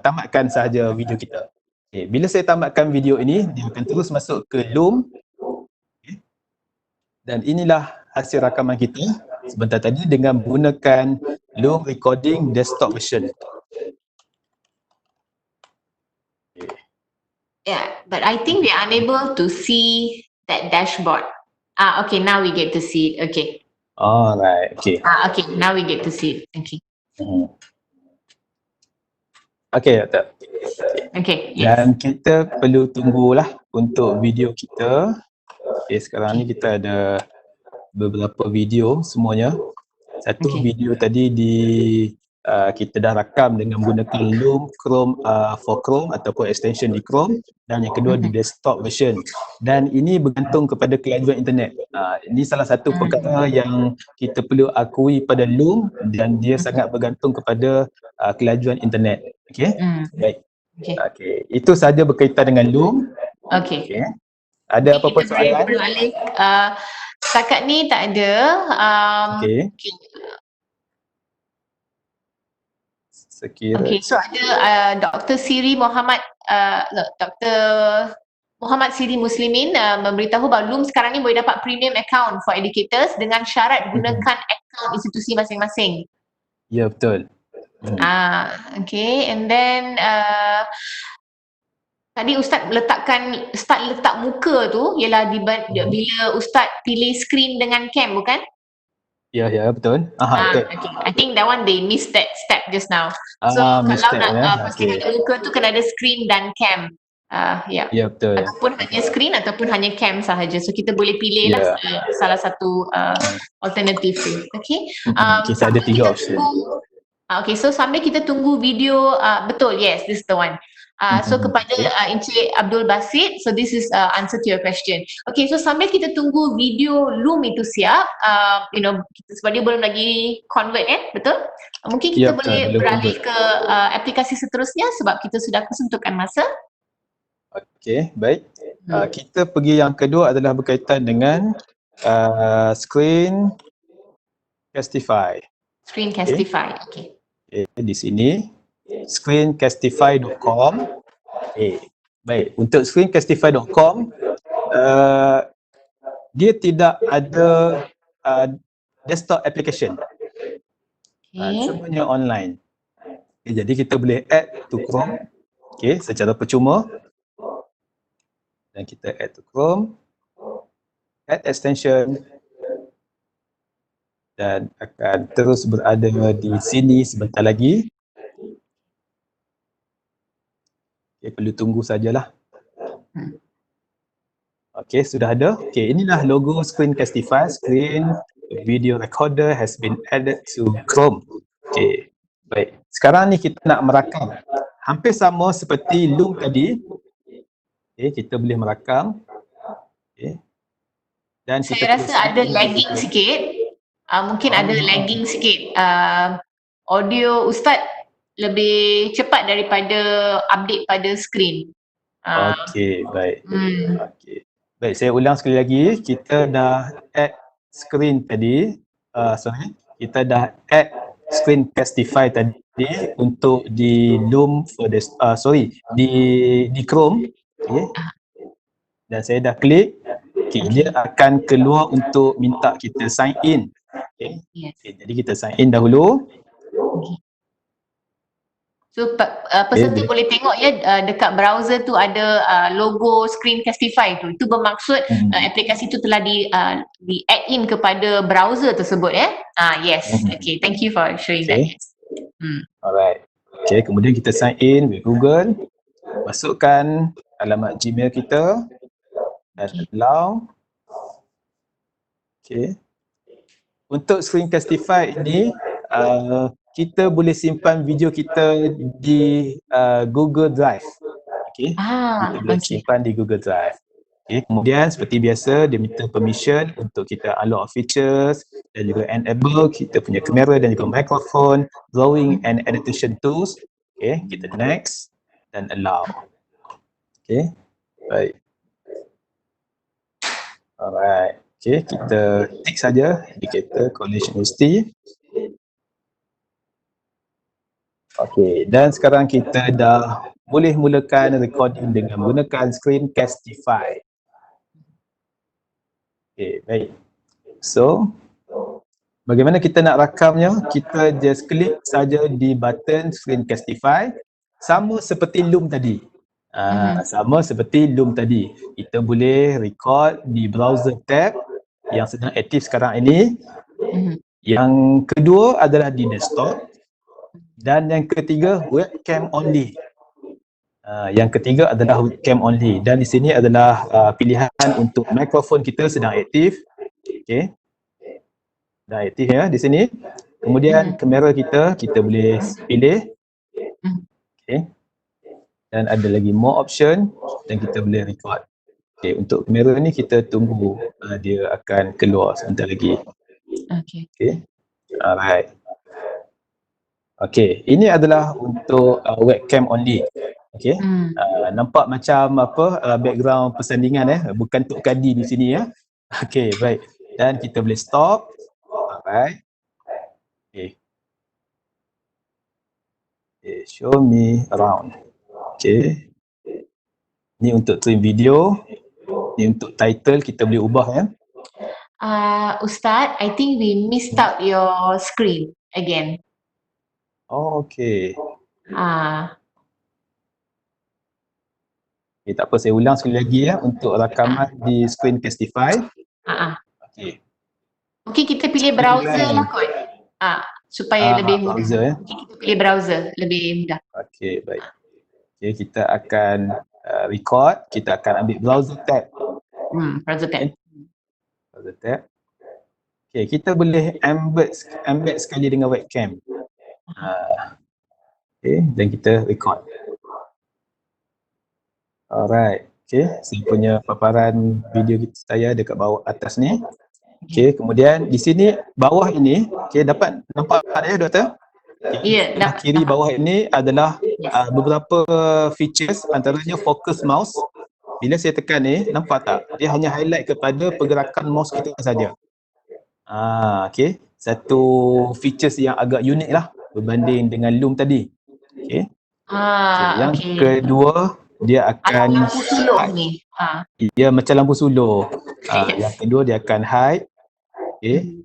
tamatkan sahaja video kita. Okay. Bila saya tamatkan video ini, dia akan terus masuk ke Loom. Okay. Dan inilah hasil rakaman kita sebentar tadi dengan menggunakan Loom Recording Desktop Version.
Yeah, but I think we are unable to see that dashboard. Okay, now we get to see it. Okay.
Alright, okay.
Okay, now we get to see it. Okay.
Okay, Doktor.
Okay, yes.
Dan kita perlu tunggulah untuk video kita. Okay, sekarang ni kita ada beberapa video semuanya. Satu video tadi kita dah rakam dengan menggunakan Loom Chrome for Chrome ataupun extension di Chrome, dan yang kedua di desktop version, dan ini bergantung kepada kelajuan internet. Ini salah satu perkara yang kita perlu akui pada Loom, dan dia sangat bergantung kepada kelajuan internet. Okey. Baik. Okey, itu sahaja berkaitan dengan Loom. Okey. Ada apa-apa soalan?
Setakat ni tak ada.
Okey. Sekiranya.
Okay, so ada Dr. Siri Muhammad, Dr. Muhammad Siri Muslimin memberitahu bahawa Loom sekarang ni boleh dapat premium account for educators dengan syarat gunakan account institusi masing-masing.
Ya, betul.
Okay, and then tadi Ustaz letak muka tu ialah bila Ustaz pilih screen dengan cam, bukan?
Ya, betul. Betul.
Okay. I think that one they missed that step just now. So kalau nak pastikan muka tu kena ada screen dan cam.
Ya, betul.
Ataupun hanya screen ataupun hanya cam sahaja. So kita boleh pilih lah salah satu alternatif tu. Okay.
Kita ada 3 option.
Okay, so sambil kita tunggu video, betul, yes, this is the one. So kepada Encik Abdul Basit, so this is answer to your question. Okay, so sambil kita tunggu video Loom itu siap, sebab dia belum lagi convert betul? Mungkin kita boleh beralih ke aplikasi seterusnya sebab kita sudah kesentukan masa.
Okay, baik. Kita pergi yang kedua adalah berkaitan dengan Screencastify.
Screencastify, okay.
Di sini screencastify.com. Baik, untuk screencastify.com dia tidak ada desktop application. Semuanya online. Jadi kita boleh add to Chrome secara percuma, dan kita add to Chrome, add extension, dan akan terus berada di sini sebentar lagi. Perlu tunggu sajalah. Sudah ada. Inilah logo Screencastify. Screen video recorder has been added to Chrome. Baik. Sekarang ni kita nak merakam. Hampir sama seperti Loom tadi. Kita boleh merakam. Dan
saya rasa ada lagging sikit. Mungkin ada lagging sikit. Audio Ustaz lebih cepat daripada update pada screen.
Baik. Baik, saya ulang sekali lagi. Kita dah add screen tadi. Kita dah add Screencastify tadi untuk di Loom for di Chrome. Dan saya dah klik. Dia akan keluar untuk minta kita sign in. Jadi kita sign in dahulu.
So peserta boleh tengok dekat browser tu ada logo Screencastify tu. Itu bermaksud aplikasi tu telah di add in kepada browser tersebut yes. Okay, thank you for showing that.
Alright. Kemudian kita sign in with Google. Masukkan alamat Gmail kita dan allow. Untuk Screencastify ini kita boleh simpan video kita di Google Drive. Kita boleh simpan di Google Drive. Kemudian seperti biasa dia minta permission untuk kita unlock features dan juga enable kita punya kamera dan juga microphone, drawing and annotation tools. Kita next dan allow. Baik. Alright. Okey, kita tick saja indikator College University. Okey, dan sekarang kita dah boleh mulakan recording dengan menggunakan Screencastify. Okey, baik. So, bagaimana kita nak rakamnya? Kita just klik saja di button Screencastify sama seperti Loom tadi. Sama seperti Loom tadi. Kita boleh record di browser tab yang sedang aktif sekarang ini. Yang kedua adalah di desktop. Dan yang ketiga webcam only. Yang ketiga adalah webcam only, dan di sini adalah pilihan untuk mikrofon kita sedang aktif. Okey. Dah aktif ya di sini. Kemudian kamera kita boleh pilih. Okey. Dan ada lagi more option dan kita boleh record. Okey, untuk kamera ni kita tunggu dia akan keluar sebentar lagi.
Okey.
Okey. Alright. Okey, ini adalah untuk webcam only. Okey. Nampak macam apa background persandingan bukan Tok Kadi di sini ya. Okey, baik. Dan kita boleh stop. Alright. Okey. Okay, show me around. Okey. Ni untuk trim video. Ni untuk title kita boleh ubah ya.
Ustaz, I think we missed out your screen again.
Oh, okey. Okay, tak apa, saya ulang sekali lagi ya untuk rakaman di Screencastify. Okey.
Mungkin kita pilih browser lah kot. Supaya lebih mudah.
Browser ya.
Mungkin kita pilih browser, lebih mudah.
Okey, baik. Okey, kita akan record, kita akan ambil browser tab.
Browser tab.
Browser tab. Okey, kita boleh embed sekali dengan webcam. Okey, dan kita record. Alright. Okey, saya punya paparan video saya dekat bawah atas ni. Okey, kemudian di sini bawah ini, okey, dapat nampak ya Doktor?
Ya, dapat.
Kiri bawah ini adalah beberapa features, antaranya focus mouse. Bila saya tekan ni, nampak tak? Dia hanya highlight kepada pergerakan mouse kita saja. Okey, satu features yang agak unik lah berbanding dengan Loom tadi. Okey. Yang kedua, dia akan
lampu sulur ni.
Dia macam lampu sulur. Yang kedua dia akan hide. Okey.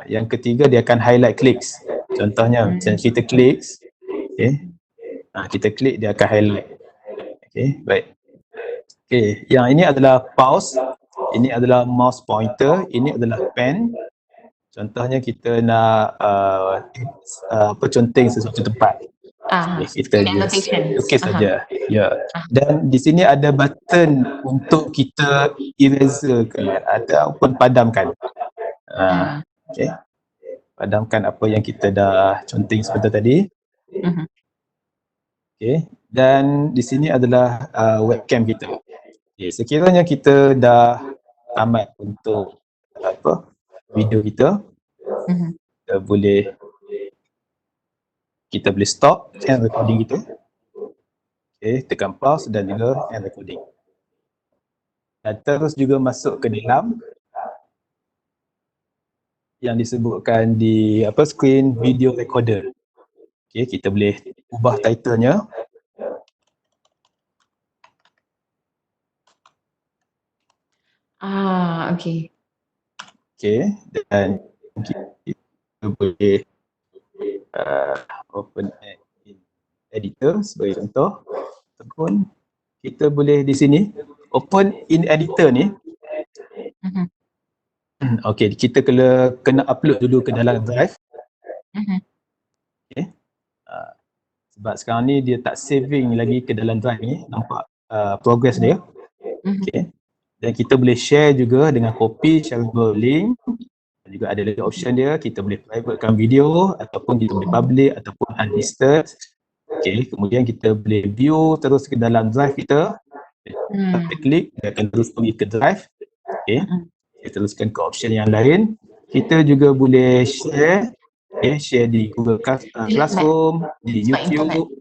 Yang ketiga dia akan highlight clicks. Contohnya macam kita clicks. Okey. Kita klik dia akan highlight. Okey, baik. Okey, yang ini adalah pause. Ini adalah mouse pointer, ini adalah pen. Contohnya kita nak conteng sesuatu tempat. Kita lukis saja. Ya. Dan di sini ada button untuk kita eraser ataupun padamkan. Okey. Padamkan apa yang kita dah conteng sebentar tadi. Okey. Dan di sini adalah webcam kita. Okay, sekiranya kita dah tamat untuk video kita, kita boleh stop end recording kita. Okay, tekan pause dan juga end recording. Dan terus juga masuk ke dalam yang disebutkan di screen video recorder. Okay, kita boleh ubah title-nya.
Okey.
Okey, dan kita boleh open in editor sebagai contoh, ataupun kita boleh di sini open in editor ni. Okey, kita kena upload dulu ke dalam drive. Okey. Sebab sekarang ni dia tak saving lagi ke dalam drive ni, nampak progress dia. Okey. Dan kita boleh share juga dengan copy, shareable link. Dan juga ada lagi option dia, kita boleh privatekan video ataupun kita boleh public ataupun unlisted. Okey, kemudian kita boleh view terus ke dalam drive kita. Kita klik, dia akan terus pergi ke drive. Okey. Kita teruskan ke option yang lain. Kita juga boleh share, share di Google Classroom, di YouTube.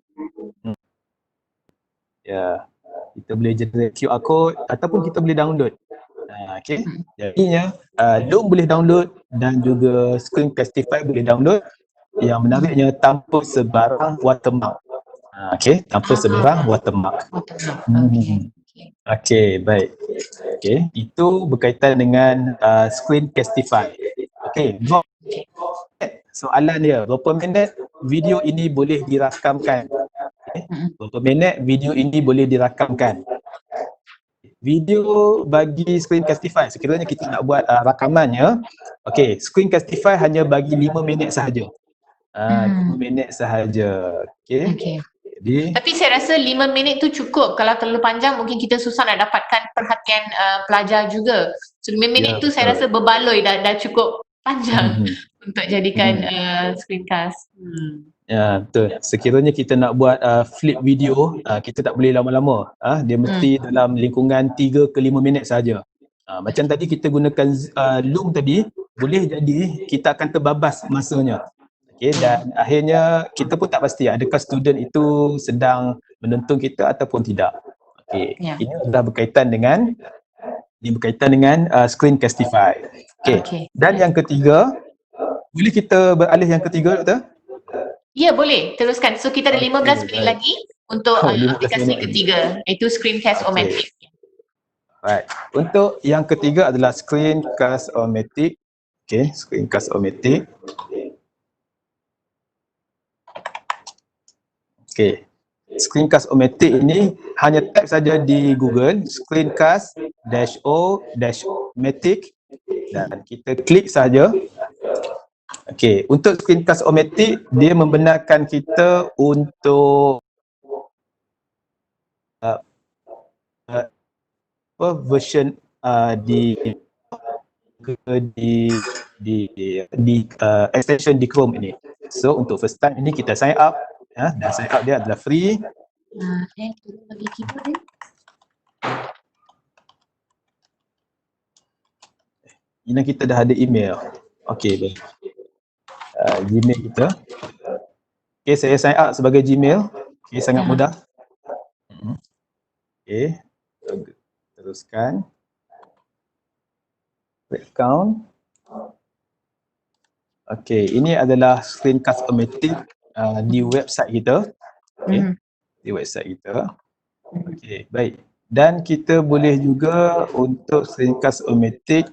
Ya. Kita boleh generate QR code ataupun kita boleh download. Okay. Jadinya Loom boleh download dan juga Screencastify boleh download. Yang menariknya tanpa sebarang watermark. Okay, tanpa sebarang watermark.
Okay.
Okay, baik. Okay, itu berkaitan dengan Screencastify. Okay, soalan dia, berapa minit video ini boleh dirakamkan? Okay. Berapa minit video ini boleh dirakamkan? Video bagi Screencastify, sekiranya kita nak buat rakamannya, okay, Screencastify hanya bagi 5 minit sahaja. 5 minit sahaja. Okay. Jadi,
tapi saya rasa 5 minit tu cukup. Kalau terlalu panjang mungkin kita susah nak dapatkan perhatian pelajar juga. So 5 minit tu saya rasa berbaloi dah cukup panjang untuk jadikan screencast.
Ya, betul. Sekiranya kita nak buat flip video, kita tak boleh lama-lama. Dia mesti dalam lingkungan 3 ke 5 minit saja. Macam tadi kita gunakan Loom tadi, boleh jadi kita akan terbabas masanya. Okay, dan akhirnya kita pun tak pasti adakah student itu sedang menonton kita ataupun tidak. Okay, ini adalah berkaitan dengan Screencastify. Okay. Dan yang ketiga, boleh kita beralih yang ketiga, Doktor?
Ya, boleh. Teruskan. So kita ada 15 minit lagi untuk aplikasi ketiga, iaitu Screencast-O-Matic.
Right. Untuk yang ketiga adalah Screencast-O-Matic. Okay, Screencast-O-Matic. Okay. Screencast-O-Matic ini hanya type saja di Google Screencast-O-Matic dan kita klik saja. Okay, untuk Screencast-O-Matic dia membenarkan kita untuk version di extension di Chrome ini. So untuk first time ini kita sign up, dan sign up dia adalah free.
Bagi keyboard dia.
Ini kita dah ada email. Okay, baik. Gmail kita. Okay, saya sign up sebagai Gmail. Okay, sangat mudah. Okay, teruskan. Create account. Okay, ini adalah Screencast-O-Matic di website kita. Okay, di website kita. Okay, baik. Dan kita boleh juga untuk Screencast-O-Matic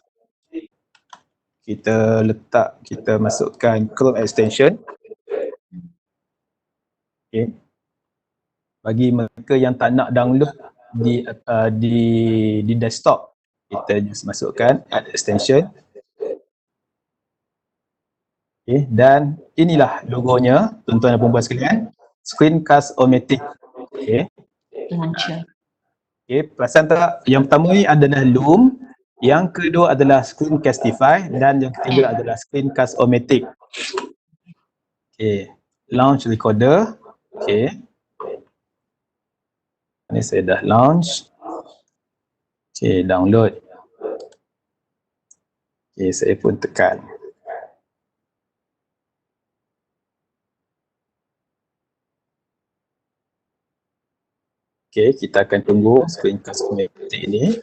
kita masukkan Chrome extension. Okay. Bagi mereka yang tak nak download di desktop, kita just masukkan add extension. Okay. Dan inilah logonya, tuan-tuan dan puan-puan sekalian, Screencast-O-Matic. Okay. Okay, perasan tak? Yang pertama ni adalah Loom, yang kedua adalah Screencastify dan yang ketiga adalah Screencast-O-Matic. Okay, launch recorder. Okay. Ini saya dah launch. Okay, download. Okay, saya pun tekan. Okay, kita akan tunggu Screencast-O-Matic ini.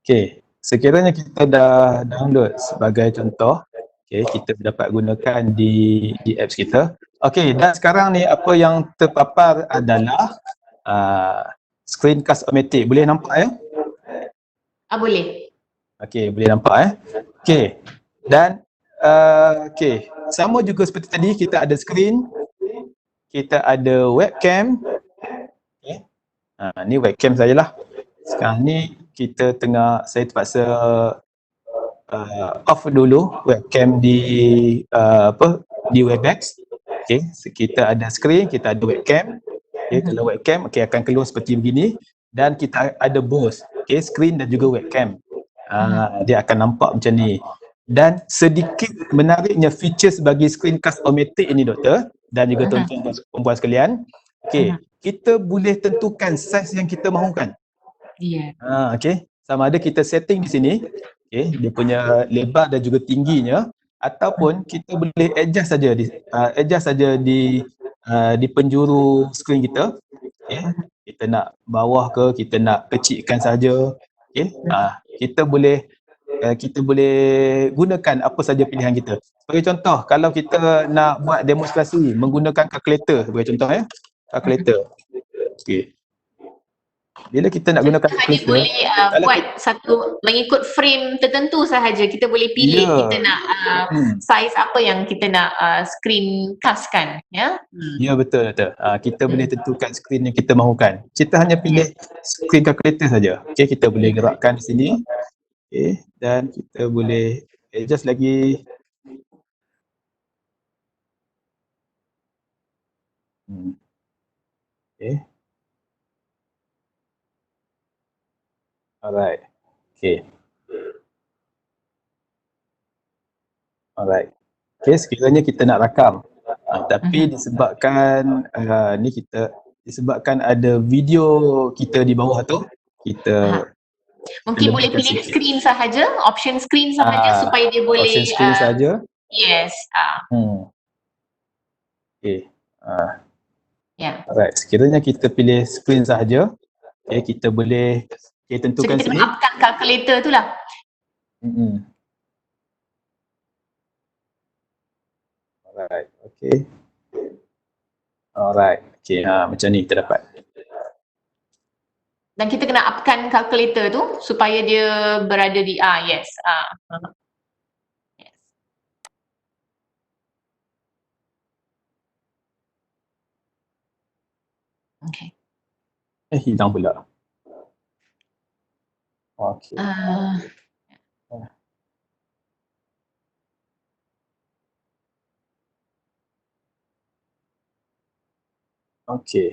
Okay, sekiranya kita dah download sebagai contoh, okay, kita dapat gunakan di apps kita. Okay, dan sekarang ni apa yang terpapar adalah Screencast-O-Matic. Boleh nampak ya?
Boleh.
Okay, boleh nampak Okay, dan okay, sama juga seperti tadi, kita ada screen, kita ada webcam. Okay. Ni webcam saya lah. Sekarang ni saya terpaksa off dulu webcam di Webex. Okay, so kita ada screen, kita ada webcam. Okay, kalau webcam akan keluar seperti begini dan kita ada both, okay, screen dan juga webcam. Dia akan nampak macam ni. Dan sedikit menariknya features bagi Screencast-O-Matic ini, Doktor, dan juga tuan-tuan dan puan-puan sekalian. Okay, kita boleh tentukan saiz yang kita mahukan. Okay, sama ada kita setting di sini, okay, dia punya lebar dan juga tingginya, ataupun kita boleh adjust saja di penjuru skrin kita. Okay, kita nak bawah ke, kita nak kecilkan saja. Okay, kita boleh gunakan apa saja pilihan kita. Sebagai contoh, kalau kita nak buat demonstrasi menggunakan kalkulator sebagai contoh kalkulator. Okay. Bila kita nak gunakan
hanya
kalkulator,
boleh buat satu mengikut frame tertentu sahaja. Kita boleh pilih kita nak size apa yang kita nak screencastkan, ya.
Ya, betul. Kita boleh tentukan skrin yang kita mahukan. Kita hanya pilih skrin kalkulator saja. Okay, kita boleh gerakkan di sini. Okay, dan kita boleh adjust lagi. Okay. Alright. Okay. Alright. Okay, sekiranya kita nak rakam. Tapi disebabkan disebabkan ada video kita di bawah tu, kita
mungkin boleh pilih screen sahaja, option screen sahaja supaya dia boleh
option screen saja.
Yes.
Okay.
Alright,
sekiranya kita pilih screen sahaja, okay, kita boleh tentukan
so, kita
sini.
upkan kalkulator tu lah.
Alright, okay. Alright, okay, macam ni kita dapat.
Dan kita kena upkan kalkulator tu supaya dia berada di yes. Yes. Okay.
Hilang pula. Okay. Okay.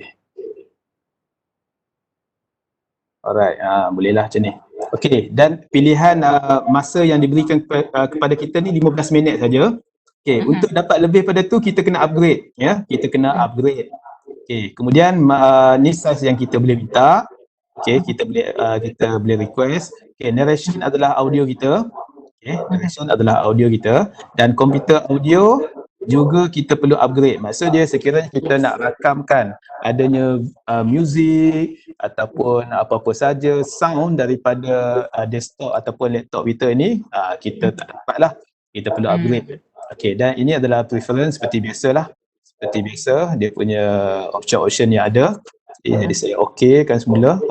Alright, bolehlah macam ni. Okay, dan pilihan masa yang diberikan kepada kita ni 15 minit saja. Okay, untuk dapat lebih pada tu kita kena upgrade, ya. Kita kena upgrade. Okay, kemudian ni size yang kita boleh minta. Okay, kita boleh request. Okay, narration adalah audio kita. Okay, narration adalah audio kita. Dan komputer audio juga kita perlu upgrade. Maksudnya sekiranya kita nak rakamkan adanya muzik ataupun apa-apa saja sound daripada desktop ataupun laptop kita ni, kita tak dapat lah. Kita perlu upgrade. Okay, dan ini adalah preference seperti biasalah. Seperti biasa, dia punya option yang ada. Jadi saya okeykan semula.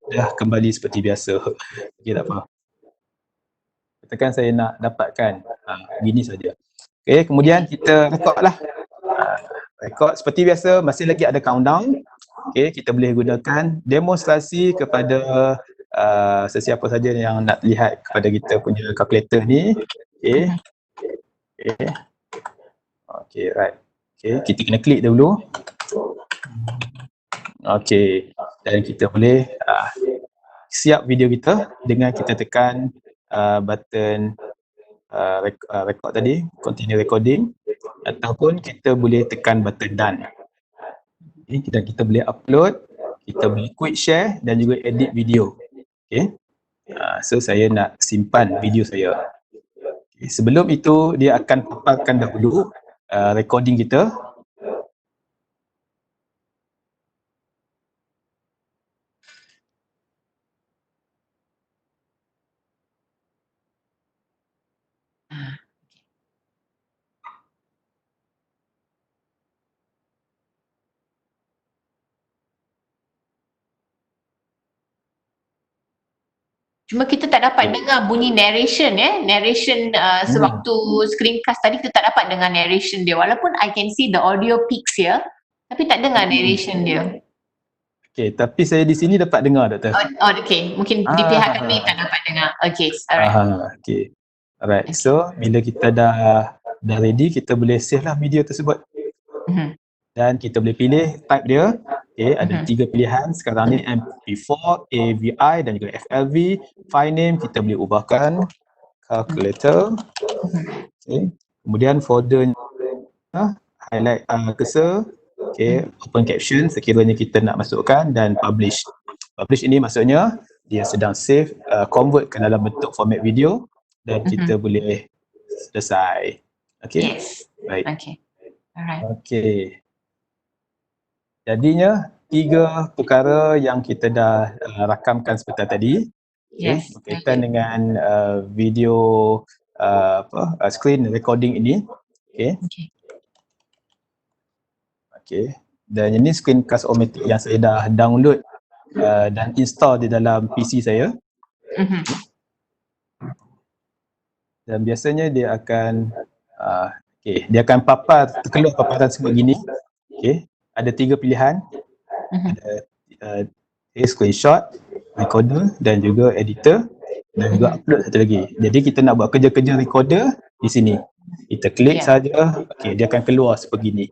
Dah kembali seperti biasa. Okay, tak apa. Katakan saya nak dapatkan gini saja. Okay, kemudian kita record lah. Record seperti biasa, masih lagi ada countdown. Okay, kita boleh gunakan demonstrasi kepada sesiapa saja yang nak lihat kepada kita punya kalkulator ni. Okay. Okay, right. Okay, kita kena klik dulu. Okay, dan kita boleh siap video kita dengan kita tekan button record tadi, continue recording, ataupun kita boleh tekan button done. Okay, kita boleh upload, kita boleh quick share dan juga edit video. Okay, so saya nak simpan video saya. Okay, sebelum itu dia akan paparkan dahulu recording kita.
Cuma kita tak dapat dengar bunyi narration, narration sewaktu screencast tadi kita tak dapat dengar narration dia, walaupun I can see the audio peaks here, tapi tak dengar narration dia.
Okay, tapi saya di sini dapat dengar, Doktor.
Okay, mungkin di pihak kami tak dapat dengar. Okay, alright.
Okay, alright. So bila kita dah ready, kita boleh save lah video tersebut. Dan kita boleh pilih type dia. Okay, ada 3 pilihan sekarang ni, MP4, AVI dan juga FLV. File name kita boleh ubahkan calculator. Okay. Kemudian folder highlight cursor. Okay, open caption sekiranya kita nak masukkan, dan publish. Publish ini maksudnya dia sedang save, convert ke dalam bentuk format video dan kita boleh selesai. Okay.
Yes.
Baik.
Okay. Alright.
Okay. Jadinya 3 perkara yang kita dah rakamkan sebentar tadi,
Yes.
berkaitan dengan video screen recording ini.
Okay.
Okay. Dan ini screencast-o-matic yang saya dah download dan install di dalam PC saya. Dan biasanya dia akan dia akan keluar paparan sebegini. Ada 3 pilihan. Ada screenshot, recorder dan juga editor, dan juga upload satu lagi. Jadi kita nak buat kerja-kerja recorder di sini. Kita klik saja, dia akan keluar sebegini.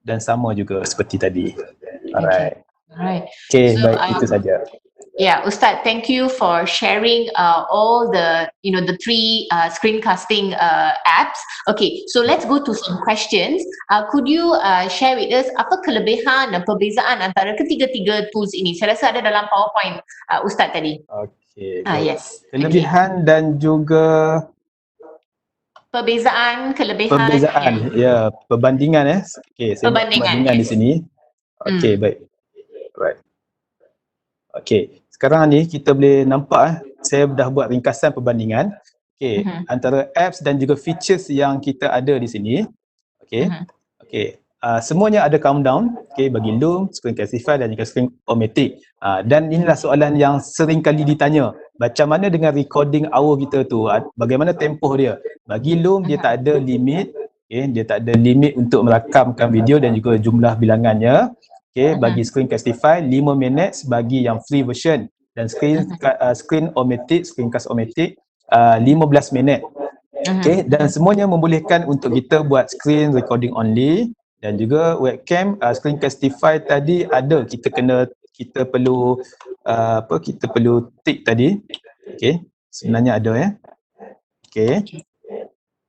Dan sama juga seperti tadi. Alright. So, baik, itu saja.
Yeah, Ustaz, thank you for sharing all the the 3 screencasting apps. Okay, so let's go to some questions. Could you share with us apa kelebihan dan perbezaan antara ketiga-tiga tools ini? Saya rasa ada dalam PowerPoint Ustaz tadi.
Okay.
Yes.
Kelebihan dan juga
perbezaan.
Ya, perbandingan Okay, saya buat perbandingan di sini. Okay, baik. Right. Okay, sekarang ni kita boleh nampak saya dah buat ringkasan perbandingan antara apps dan juga features yang kita ada di sini. Semuanya ada countdown bagi Loom, Screencastify dan juga Screen-O-Matic. Dan inilah soalan yang sering kali ditanya, macam mana dengan recording hour kita tu, bagaimana tempoh dia? Bagi Loom dia tak ada limit, dia tak ada limit untuk merakamkan video dan juga jumlah bilangannya. Bagi Screencastify 5 minit bagi yang free version, dan Screen-O-Matic, Screencast-O-Matic 15 minit. Dan semuanya membolehkan untuk kita buat screen recording only, dan juga webcam. Screencastify tadi ada, kita perlu tick tadi. Sebenarnya ada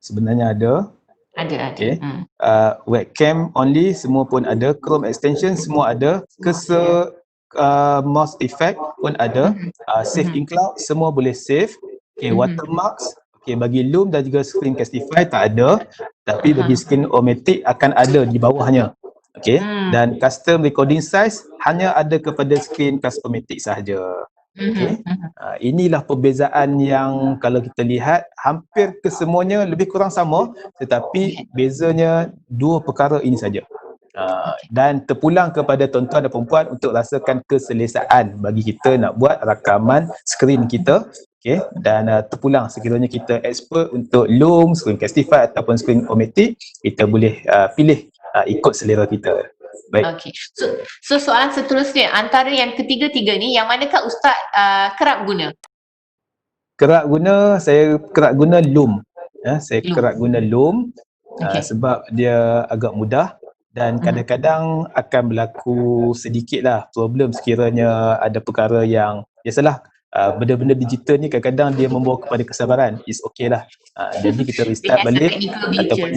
sebenarnya ada. Webcam only semua pun ada, Chrome extension semua ada, cursor mouse effect pun ada, save in cloud semua boleh save. Watermarks bagi Loom dan juga Screencastify tak ada, tapi bagi Screen-O-Matic akan ada di bawahnya. Dan custom recording size hanya ada kepada Screencast-O-Matic sahaja. Inilah perbezaan yang kalau kita lihat hampir kesemuanya lebih kurang sama, tetapi bezanya 2 perkara ini saja. Dan terpulang kepada tuan-tuan dan perempuan untuk rasakan keselesaan bagi kita nak buat rakaman skrin kita. Dan terpulang sekiranya kita expert untuk Loom, Screencastify ataupun Screen-O-Matic, kita boleh pilih ikut selera kita. Baik.
So soalan seterusnya, antara yang ketiga-tiga ni, yang manakah Ustaz kerap guna?
Saya kerap guna Loom. Kerap guna Loom sebab dia agak mudah, dan kadang-kadang akan berlaku sedikitlah problem sekiranya ada perkara yang biasalah, benda-benda digital ni kadang-kadang dia membawa kepada kesabaran. It's okay lah. Jadi kita restart balik ataupun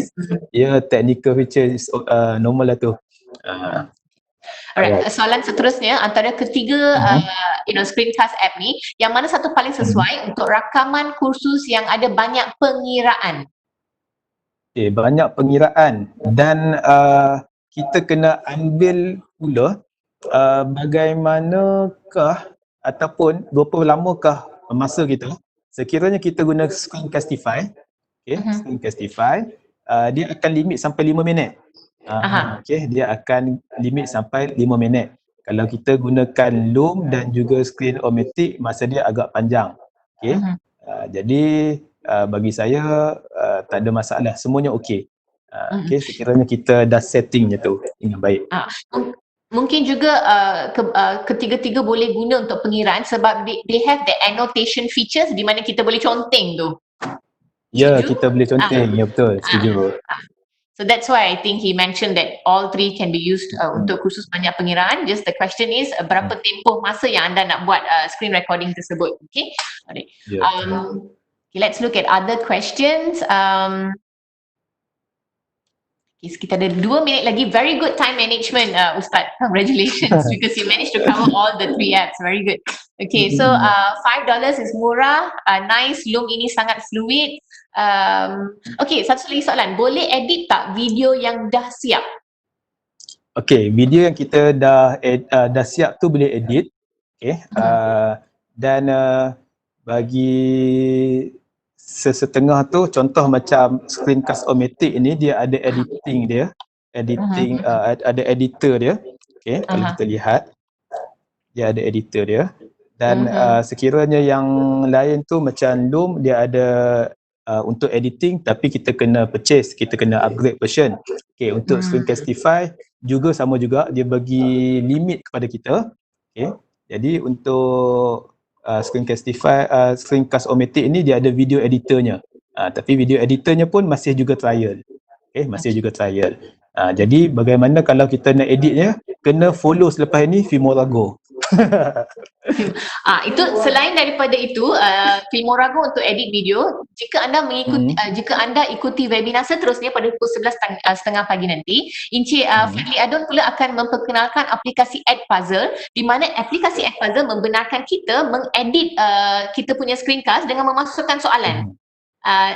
technical features normal lah tu.
Alright, soalan seterusnya, antara ketiga screencast app ni, yang mana satu paling sesuai untuk rakaman kursus yang ada banyak pengiraan?
Banyak pengiraan, dan kita kena ambil pula bagaimanakah ataupun berapa lamakah masa kita sekiranya kita guna Screencastify. Screencastify dia akan limit sampai 5 minit. Dia akan limit sampai 5 minit. Kalau kita gunakan Loom dan juga Screen-O-Matic, masa dia agak panjang. Jadi bagi saya tak ada masalah, semuanya okey. Sekiranya kita dah settingnya tu dengan baik.
Mungkin juga ketiga-tiga boleh guna untuk pengiraan sebab they have the annotation features di mana kita boleh conteng tu.
Kita boleh conteng. Ya, betul, setuju.
So that's why I think he mentioned that all 3 can be used untuk kursus banyak pengiraan. Just the question is berapa tempoh masa yang anda nak buat screen recording tersebut. Okay, let's look at other questions. Kita ada 2 minit lagi. Very good time management, Ustaz. Congratulations because you managed to cover all the 3 apps. Very good. Okay, so $5 is murah. Nice, Loom ini sangat fluid. Okay, satu lagi soalan. Boleh edit tak video yang dah siap?
Okay, video yang kita dah siap tu boleh edit. Okay, dan bagi setengah tu, contoh macam Screencast-O-Matic ini dia ada editing dia, ada editor dia. Okay, kalau kita lihat dia ada editor dia, dan sekiranya yang lain tu macam Loom dia ada untuk editing tapi kita kena purchase, kita kena upgrade version. Okay, untuk Screencastify juga sama juga, dia bagi limit kepada kita. Okay, jadi untuk Screencast-O-Matic ini dia ada video editornya, tapi video editornya pun masih juga trial. Okay, masih juga trial. Jadi bagaimana kalau kita nak editnya, kena follow selepas ini Filmora Go.
Itu selain daripada itu, Filmora Go untuk edit video, jika anda mengikuti jika anda ikuti webinar seterusnya pada pukul 11.30 pagi nanti, Encik Fadli Adon pula akan memperkenalkan aplikasi Edpuzzle, di mana aplikasi Edpuzzle membenarkan kita mengedit kita punya screencast dengan memasukkan soalan.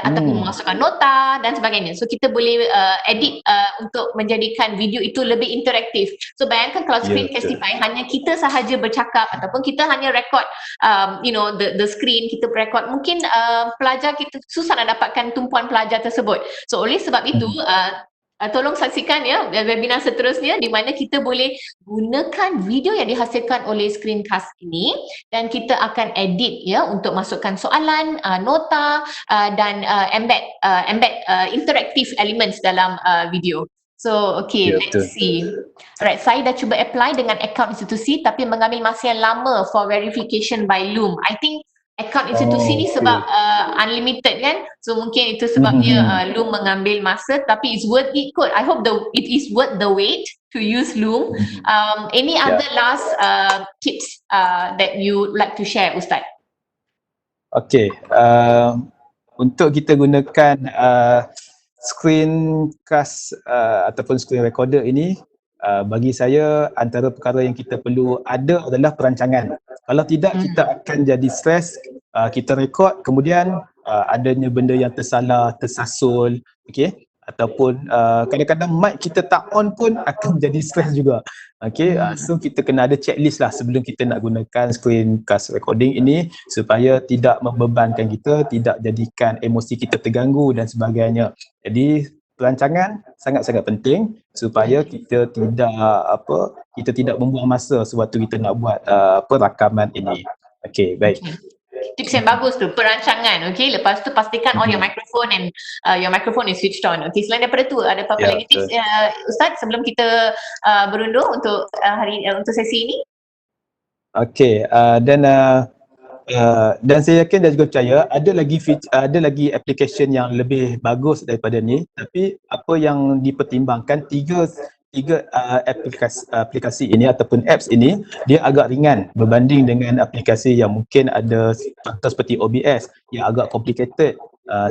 Ataupun memasukkan nota dan sebagainya. So kita boleh edit untuk menjadikan video itu lebih interaktif. So bayangkan kalau Screencastify hanya kita sahaja bercakap ataupun kita hanya record the screen, kita record, mungkin pelajar kita susah nak dapatkan tumpuan pelajar tersebut. So oleh sebab itu tolong saksikan ya webinar seterusnya di mana kita boleh gunakan video yang dihasilkan oleh Screencast ini dan kita akan edit ya untuk masukkan soalan, nota dan embed interactive elements dalam video. So okay, let's see. Alright, saya dah cuba apply dengan akaun institusi tapi mengambil masa yang lama for verification by Loom. I think akaun institusi ni sebab unlimited kan, so mungkin itu sebabnya Loom mengambil masa, tapi it's worth it kot. I hope it is worth the wait to use Loom. Any other last tips that you like to share, Ustaz?
Okay, untuk kita gunakan screencast ataupun screen recorder ini, bagi saya antara perkara yang kita perlu ada adalah perancangan. Kalau tidak kita akan jadi stres, kita rekod kemudian adanya benda yang tersalah, tersasul, okey, ataupun kadang-kadang mic kita tak on pun akan jadi stres juga. Okey, so kita kena ada checklist lah sebelum kita nak gunakan screencast recording ini supaya tidak membebankan kita, tidak jadikan emosi kita terganggu dan sebagainya. Jadi perancangan sangat-sangat penting supaya kita tidak membuang masa sewaktu kita nak buat rakaman ini. Okey, baik.
Tips yang bagus tu, perancangan. Okay, lepas tu pastikan on your microphone and your microphone is switched on. Okay, selain daripada tu ada apa-apa lagi tips Ustaz sebelum kita berundur untuk untuk sesi ini?
Okay, dan saya yakin dan juga percaya ada lagi application yang lebih bagus daripada ni, tapi apa yang dipertimbangkan tiga aplikasi ini ataupun apps ini dia agak ringan berbanding dengan aplikasi yang mungkin ada contoh seperti OBS yang agak complicated.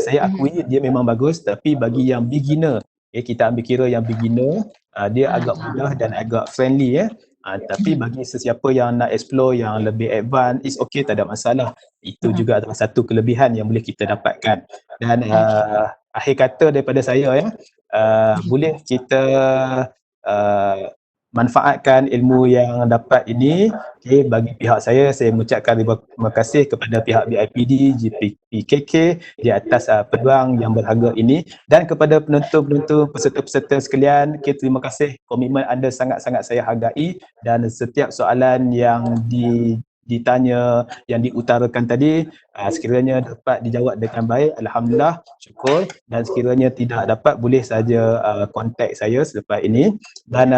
Saya akui dia memang bagus, tapi bagi yang beginner, kita ambil kira yang beginner, dia agak mudah dan agak friendly tapi bagi sesiapa yang nak explore yang lebih advance, it's okay, tak ada masalah. Itu juga adalah satu kelebihan yang boleh kita dapatkan. Dan akhir kata daripada saya boleh kita manfaatkan ilmu yang dapat ini. Okay, bagi pihak saya mengucapkan terima kasih kepada pihak BIPD, GPKK di atas peluang yang berharga ini, dan kepada penonton-penonton, peserta-peserta sekalian, okay, terima kasih, komitmen anda sangat-sangat saya hargai, dan setiap soalan yang ditanya, yang diutarakan tadi, sekiranya dapat dijawab dengan baik, alhamdulillah, syukur, dan sekiranya tidak dapat, boleh saja kontak saya selepas ini. Dan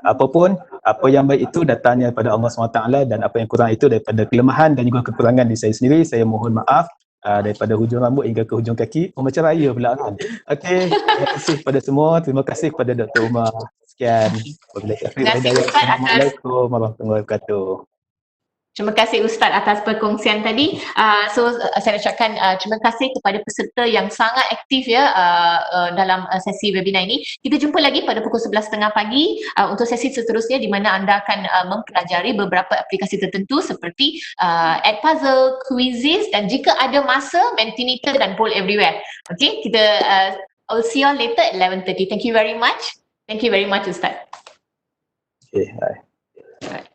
apa yang baik itu datangnya daripada Allah SWT, dan apa yang kurang itu daripada kelemahan dan juga kekurangan di saya sendiri. Saya mohon maaf daripada hujung rambut hingga ke hujung kaki. Macam raya pula kan. Okey, terima kasih kepada semua. Terima kasih kepada Dr. Umar. Sekian. Assalamualaikum warahmatullahi wabarakatuh.
Terima kasih Ustaz atas perkongsian tadi. Saya ucapkan terima kasih kepada peserta yang sangat aktif ya dalam sesi webinar ini. Kita jumpa lagi pada pukul 11.30 pagi untuk sesi seterusnya di mana anda akan mempelajari beberapa aplikasi tertentu seperti Edpuzzle, Quizzes, dan jika ada masa, Mentimeter dan Poll Everywhere. Okay, kita I'll see you all later at 11.30. Thank you very much. Thank you very much Ustaz.
Okay, bye.
Alright.